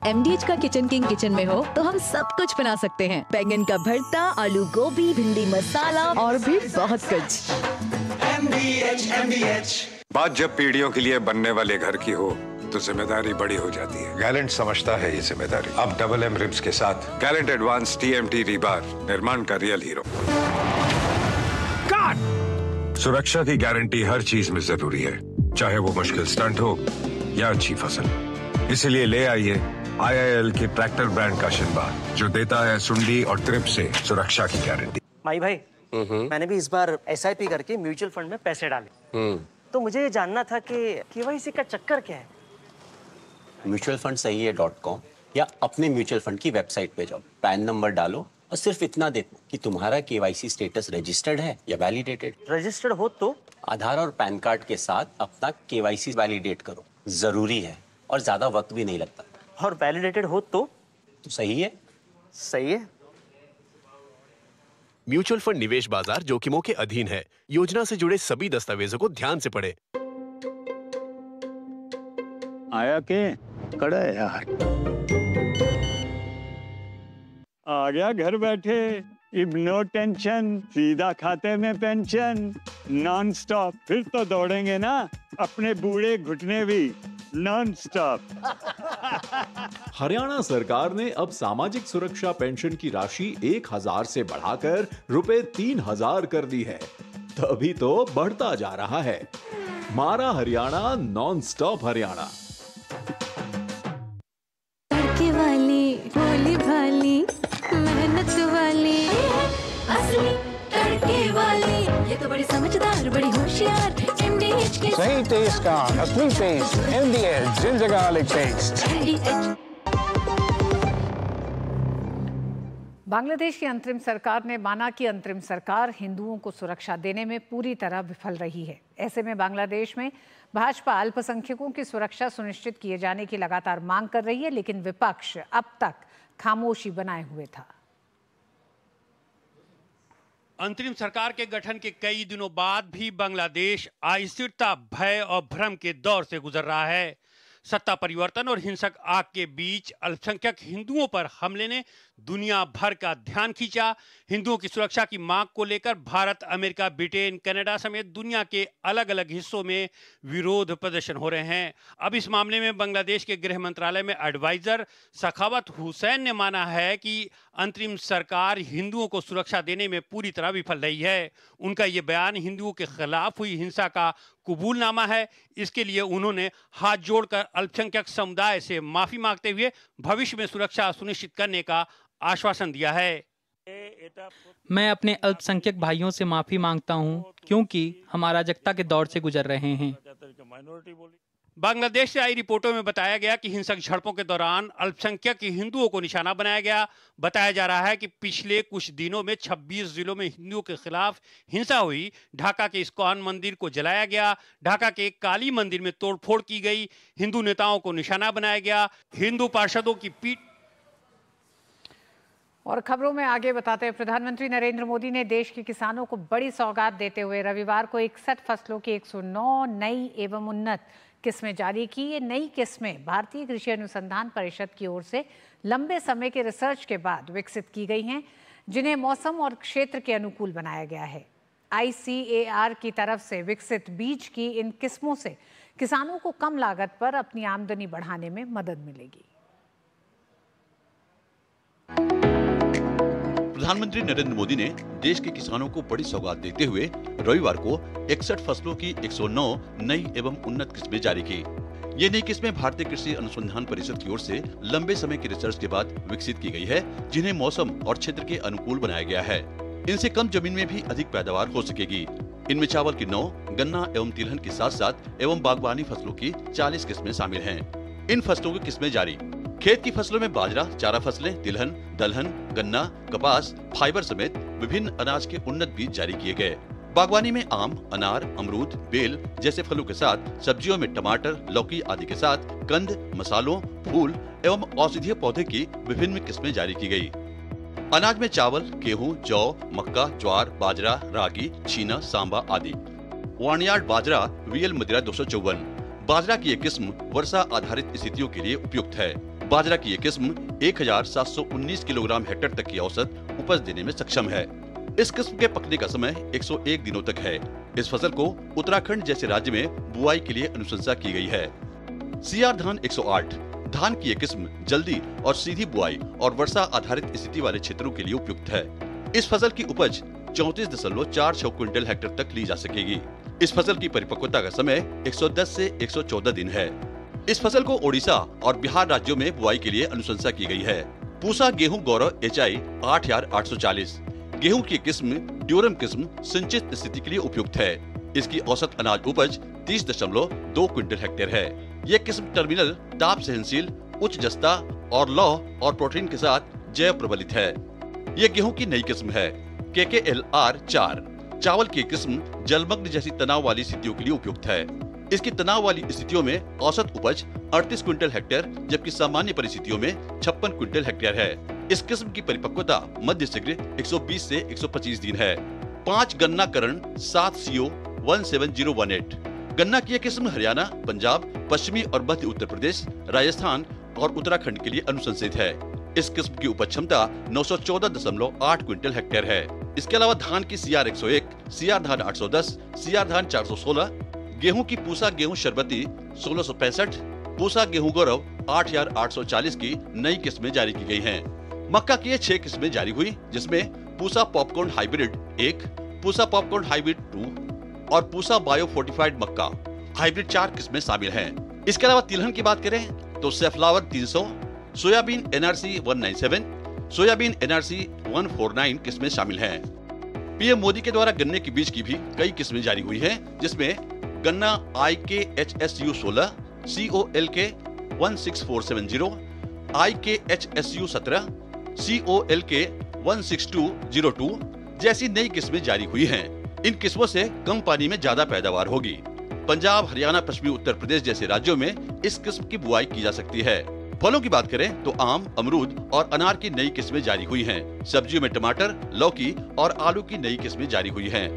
MDH का किचन किंग किचन में हो तो हम सब कुछ बना सकते हैं। बैंगन का भरता, आलू गोभी, भिंडी मसाला और भी बहुत कुछ। MDH। बात जब पीढ़ियों के लिए बनने वाले घर की हो तो जिम्मेदारी बड़ी हो जाती है। गैलेंट समझता है ये जिम्मेदारी। अब डबल M रिब्स के साथ गैलेंट एडवांस TMT रीबार, निर्माण का रियल हीरो। सुरक्षा की गारंटी हर चीज में जरूरी है, चाहे वो मुश्किल स्टंट हो या अच्छी फसल। इसलिए ले आइए IIL के ट्रैक्टर ब्रांड का शिनबा, जो देता है सुंडी और ट्रिप से सुरक्षा की गारंटी। माई भाई, मैंने भी इस बार SIP करके म्यूचुअल फंड में पैसे डाले, तो मुझे ये जानना था कि KYC का चक्कर क्या है। म्यूचुअल फंड सही है .com या अपने म्यूचुअल फंड की वेबसाइट पे जाओ, पैन नंबर डालो और सिर्फ इतना देखो कि तुम्हारा KYC स्टेटस रजिस्टर्ड है या वैलिडेटेड। रजिस्टर्ड हो तो आधार और पैन कार्ड के साथ अपना KYC वैलिडेट करो, जरूरी है और ज्यादा वक्त भी नहीं लगता। और वैलिडेटेड हो तो सही है। सही है। म्यूचुअल फंड निवेश बाजार जोखिमों के अधीन है। योजना से जुड़े सभी दस्तावेजों को ध्यान से पढ़ें। आया के पियक्कड़ है यार। आ गया घर बैठे, अब नो टेंशन, सीधा खाते में पेंशन, नॉन स्टॉप। फिर तो दौड़ेंगे ना अपने बूढ़े घुटने भी नॉन स्टॉप। हरियाणा सरकार ने अब सामाजिक सुरक्षा पेंशन की राशि 1000 से बढ़ाकर रुपए 3000 कर दी है। तभी तो बढ़ता जा रहा है। मारा हरियाणा, नॉन स्टॉप हरियाणा। तड़के वाली, भोली भाली, मेहनत वाली, असली तड़के वाली, ये तो बड़ी समझदार, बड़ी होशियार, MDH के सही टेस्ट का असली taste, MDH ginger garlic paste. Bangladesh की अंतरिम सरकार ने माना कि अंतरिम सरकार हिंदुओं को सुरक्षा देने में पूरी तरह विफल रही है। ऐसे में बांग्लादेश में भाजपा अल्पसंख्यकों की सुरक्षा सुनिश्चित किए जाने की लगातार मांग कर रही है, लेकिन विपक्ष अब तक खामोशी बनाए हुए था। अंतरिम सरकार के गठन के कई दिनों बाद भी बांग्लादेश अस्थिरता, भय और भ्रम के दौर से गुजर रहा है। सत्ता परिवर्तन और हिंसक आग के बीच अल्पसंख्यक हिंदुओं पर हमले ने दुनिया भर का ध्यान खींचा। हिंदुओं की सुरक्षा की मांग को लेकर भारत, अमेरिका, ब्रिटेन, कनाडा समेत दुनिया के अलग अलग हिस्सों में विरोध प्रदर्शन हो रहे हैं। अब इस मामले में बांग्लादेश के गृह मंत्रालय में एडवाइजर सखावत हुसैन ने माना है कि अंतरिम सरकार हिंदुओं को सुरक्षा देने में पूरी तरह विफल रही है। उनका ये बयान हिंदुओं के खिलाफ हुई हिंसा का कबूलनामा है। इसके लिए उन्होंने हाथ जोड़कर अल्पसंख्यक समुदाय से माफी मांगते हुए भविष्य में सुरक्षा सुनिश्चित करने का आश्वासन दिया है। मैं अपने अल्पसंख्यक भाइयों से माफी मांगता हूं, क्योंकि हम अराजकता के दौर से गुजर रहे हैं। बांग्लादेश से आई रिपोर्टों में बताया गया कि हिंसक झड़पों के दौरान अल्पसंख्यक हिंदुओं को निशाना बनाया गया। बताया जा रहा है कि पिछले कुछ दिनों में 26 जिलों में हिंदुओं के खिलाफ हिंसा हुई। ढाका के इस्कॉन मंदिर को जलाया गया, ढाका के काली मंदिर में तोड़फोड़ की गई, हिंदू नेताओं को निशाना बनाया गया, हिंदू पार्षदों की पीठ। और खबरों में आगे बताते हैं, प्रधानमंत्री नरेंद्र मोदी ने देश के किसानों को बड़ी सौगात देते हुए रविवार को 61 फसलों की 109 नई एवं उन्नत किस्में जारी की। ये नई किस्में भारतीय कृषि अनुसंधान परिषद की ओर से लंबे समय के रिसर्च के बाद विकसित की गई हैं, जिन्हें मौसम और क्षेत्र के अनुकूल बनाया गया है। ICAR की तरफ से विकसित बीज की इन किस्मों से किसानों को कम लागत पर अपनी आमदनी बढ़ाने में मदद मिलेगी। प्रधानमंत्री नरेंद्र मोदी ने देश के किसानों को बड़ी सौगात देते हुए रविवार को 61 फसलों की 109 नई एवं उन्नत किस्में जारी की। ये नई किस्में भारतीय कृषि अनुसंधान परिषद की ओर से लंबे समय के रिसर्च के बाद विकसित की गई है, जिन्हें मौसम और क्षेत्र के अनुकूल बनाया गया है। इनसे कम जमीन में भी अधिक पैदावार हो सकेगी। इनमें चावल की 9, गन्ना एवं तिलहन के साथ साथ एवं बागवानी फसलों की 40 किस्में शामिल हैं। इन फसलों की किस्में जारी। खेत की फसलों में बाजरा, चारा फसलें, तिलहन, दलहन, गन्ना, कपास, फाइबर समेत विभिन्न अनाज के उन्नत बीज जारी किए गए। बागवानी में आम, अनार, अमरूद, बेल जैसे फलों के साथ सब्जियों में टमाटर, लौकी आदि के साथ कंद, मसालों, फूल एवं औषधीय पौधे की विभिन्न किस्में जारी की गई। अनाज में चावल, गेहूं, जौ, मक्का, ज्वार, बाजरा, रागी, छीना, सांबा आदि। वाणियार्ड बाजरा VL मदिरा 254। बाजरा की ये किस्म वर्षा आधारित स्थितियों के लिए उपयुक्त है। बाजरा की ये किस्म 1719 किलोग्राम हेक्टेयर तक की औसत उपज देने में सक्षम है। इस किस्म के पकने का समय 101 दिनों तक है। इस फसल को उत्तराखंड जैसे राज्य में बुआई के लिए अनुशंसा की गई है। CR धान 108। धान की ये किस्म जल्दी और सीधी बुआई और वर्षा आधारित स्थिति वाले क्षेत्रों के लिए उपयुक्त है। इस फसल की उपज 34.46 क्विंटल हेक्टेयर तक ली जा सकेगी। इस फसल की परिपक्वता का समय 110 से 114 दिन है। इस फसल को ओडिशा और बिहार राज्यों में बुआई के लिए अनुशंसा की गई है। पूसा गेहूं गौरव HI 8840। गेहूं की किस्म ड्यूरम किस्म सिंचित स्थिति के लिए उपयुक्त है। इसकी औसत अनाज उपज 30.2 क्विंटल हेक्टेयर है। यह किस्म टर्मिनल, ताप सहनशील, उच्च जस्ता और लौह और प्रोटीन के साथ जैव प्रबलित है। यह गेहूं की नई किस्म है। KKLR 4। चावल की किस्म जलमग्न जैसी तनाव वाली स्थितियों के लिए उपयुक्त है। इसकी तनाव वाली स्थितियों में औसत उपज 38 क्विंटल हेक्टेयर, जबकि सामान्य परिस्थितियों में 56 क्विंटल हेक्टेयर है। इस किस्म की परिपक्वता मध्य शीघ्र 120 से 125 दिन है। 5 गन्ना करण 7 CO 17018। गन्ना की यह किस्म हरियाणा, पंजाब, पश्चिमी और मध्य उत्तर प्रदेश, राजस्थान और उत्तराखंड के लिए अनुशंसित है। इस किस्म की उपज क्षमता 914.8 क्विंटल हेक्टेयर है। इसके अलावा धान की CR 101, CR धान 810, CR धान 416, गेहूं की पूसा गेहूं शरबती 1665, पूसा गेहूं गौरव 8840 की नई किस्में जारी की गई हैं। मक्का की ये 6 किस्में जारी हुई, जिसमें Pusa popcorn hybrid 1, Pusa popcorn hybrid 2 और पूसा बायो फोर्टिफाइड मक्का हाइब्रिड 4 किस्में शामिल हैं। इसके अलावा तिलहन की बात करें तो safflower 300, soybean NRC 197, soybean NRC 149 किस्में शामिल हैं। पीएम मोदी के द्वारा गन्ने के बीज की भी कई किस्में जारी हुई हैं, जिसमें गन्ना IKHSU 16, COLK 16470, IKHSU 17, COLK 16202 जैसी नई किस्में जारी हुई हैं। इन किस्मों से कम पानी में ज्यादा पैदावार होगी। पंजाब, हरियाणा, पश्चिमी उत्तर प्रदेश जैसे राज्यों में इस किस्म की बुआई की जा सकती है। फलों की बात करें तो आम, अमरूद और अनार की नई किस्में जारी हुई हैं। सब्जियों में टमाटर, लौकी और आलू की नई किस्में जारी हुई हैं।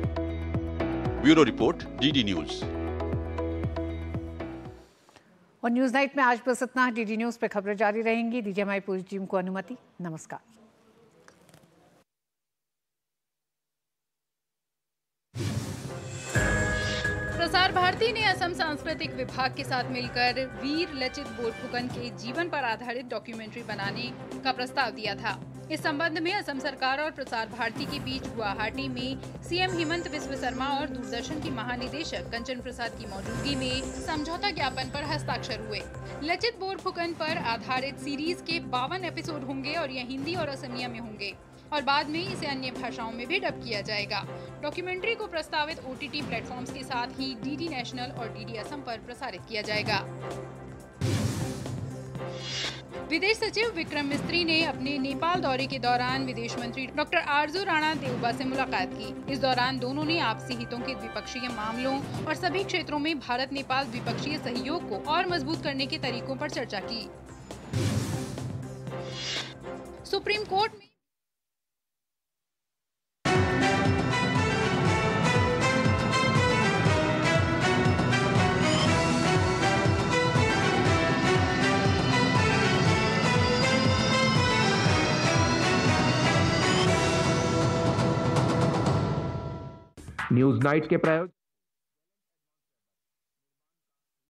Bureau report, DD news. और न्यूज नाइट में आज बस इतना। DD न्यूज पे खबरें जारी रहेंगी। दीजिए हमारी पूरी टीम को अनुमति। नमस्कार। प्रसार भारती ने असम सांस्कृतिक विभाग के साथ मिलकर वीर लचित बोरफुकन के जीवन पर आधारित डॉक्यूमेंट्री बनाने का प्रस्ताव दिया था। इस संबंध में असम सरकार और प्रसार भारती के बीच गुवाहाटी में CM हेमंत बिस्व शर्मा और दूरदर्शन की महानिदेशक कंचन प्रसाद की मौजूदगी में समझौता ज्ञापन पर हस्ताक्षर हुए। लचित बोरफुकन पर आधारित सीरीज के 52 एपिसोड होंगे और यह हिंदी और असमिया में होंगे और बाद में इसे अन्य भाषाओं में भी डब किया जाएगा। डॉक्यूमेंट्री को प्रस्तावित OTT प्लेटफॉर्म्स के साथ ही DD नेशनल और DD असम पर प्रसारित किया जाएगा। विदेश सचिव विक्रम मिस्त्री ने अपने नेपाल दौरे के दौरान विदेश मंत्री डॉक्टर आरजू राणा देउबा से मुलाकात की। इस दौरान दोनों ने आपसी हितों के द्विपक्षीय मामलों और सभी क्षेत्रों में भारत नेपाल द्विपक्षीय सहयोग को और मजबूत करने के तरीकों पर चर्चा की। सुप्रीम कोर्ट में न्यूज नाइट के प्रायोजक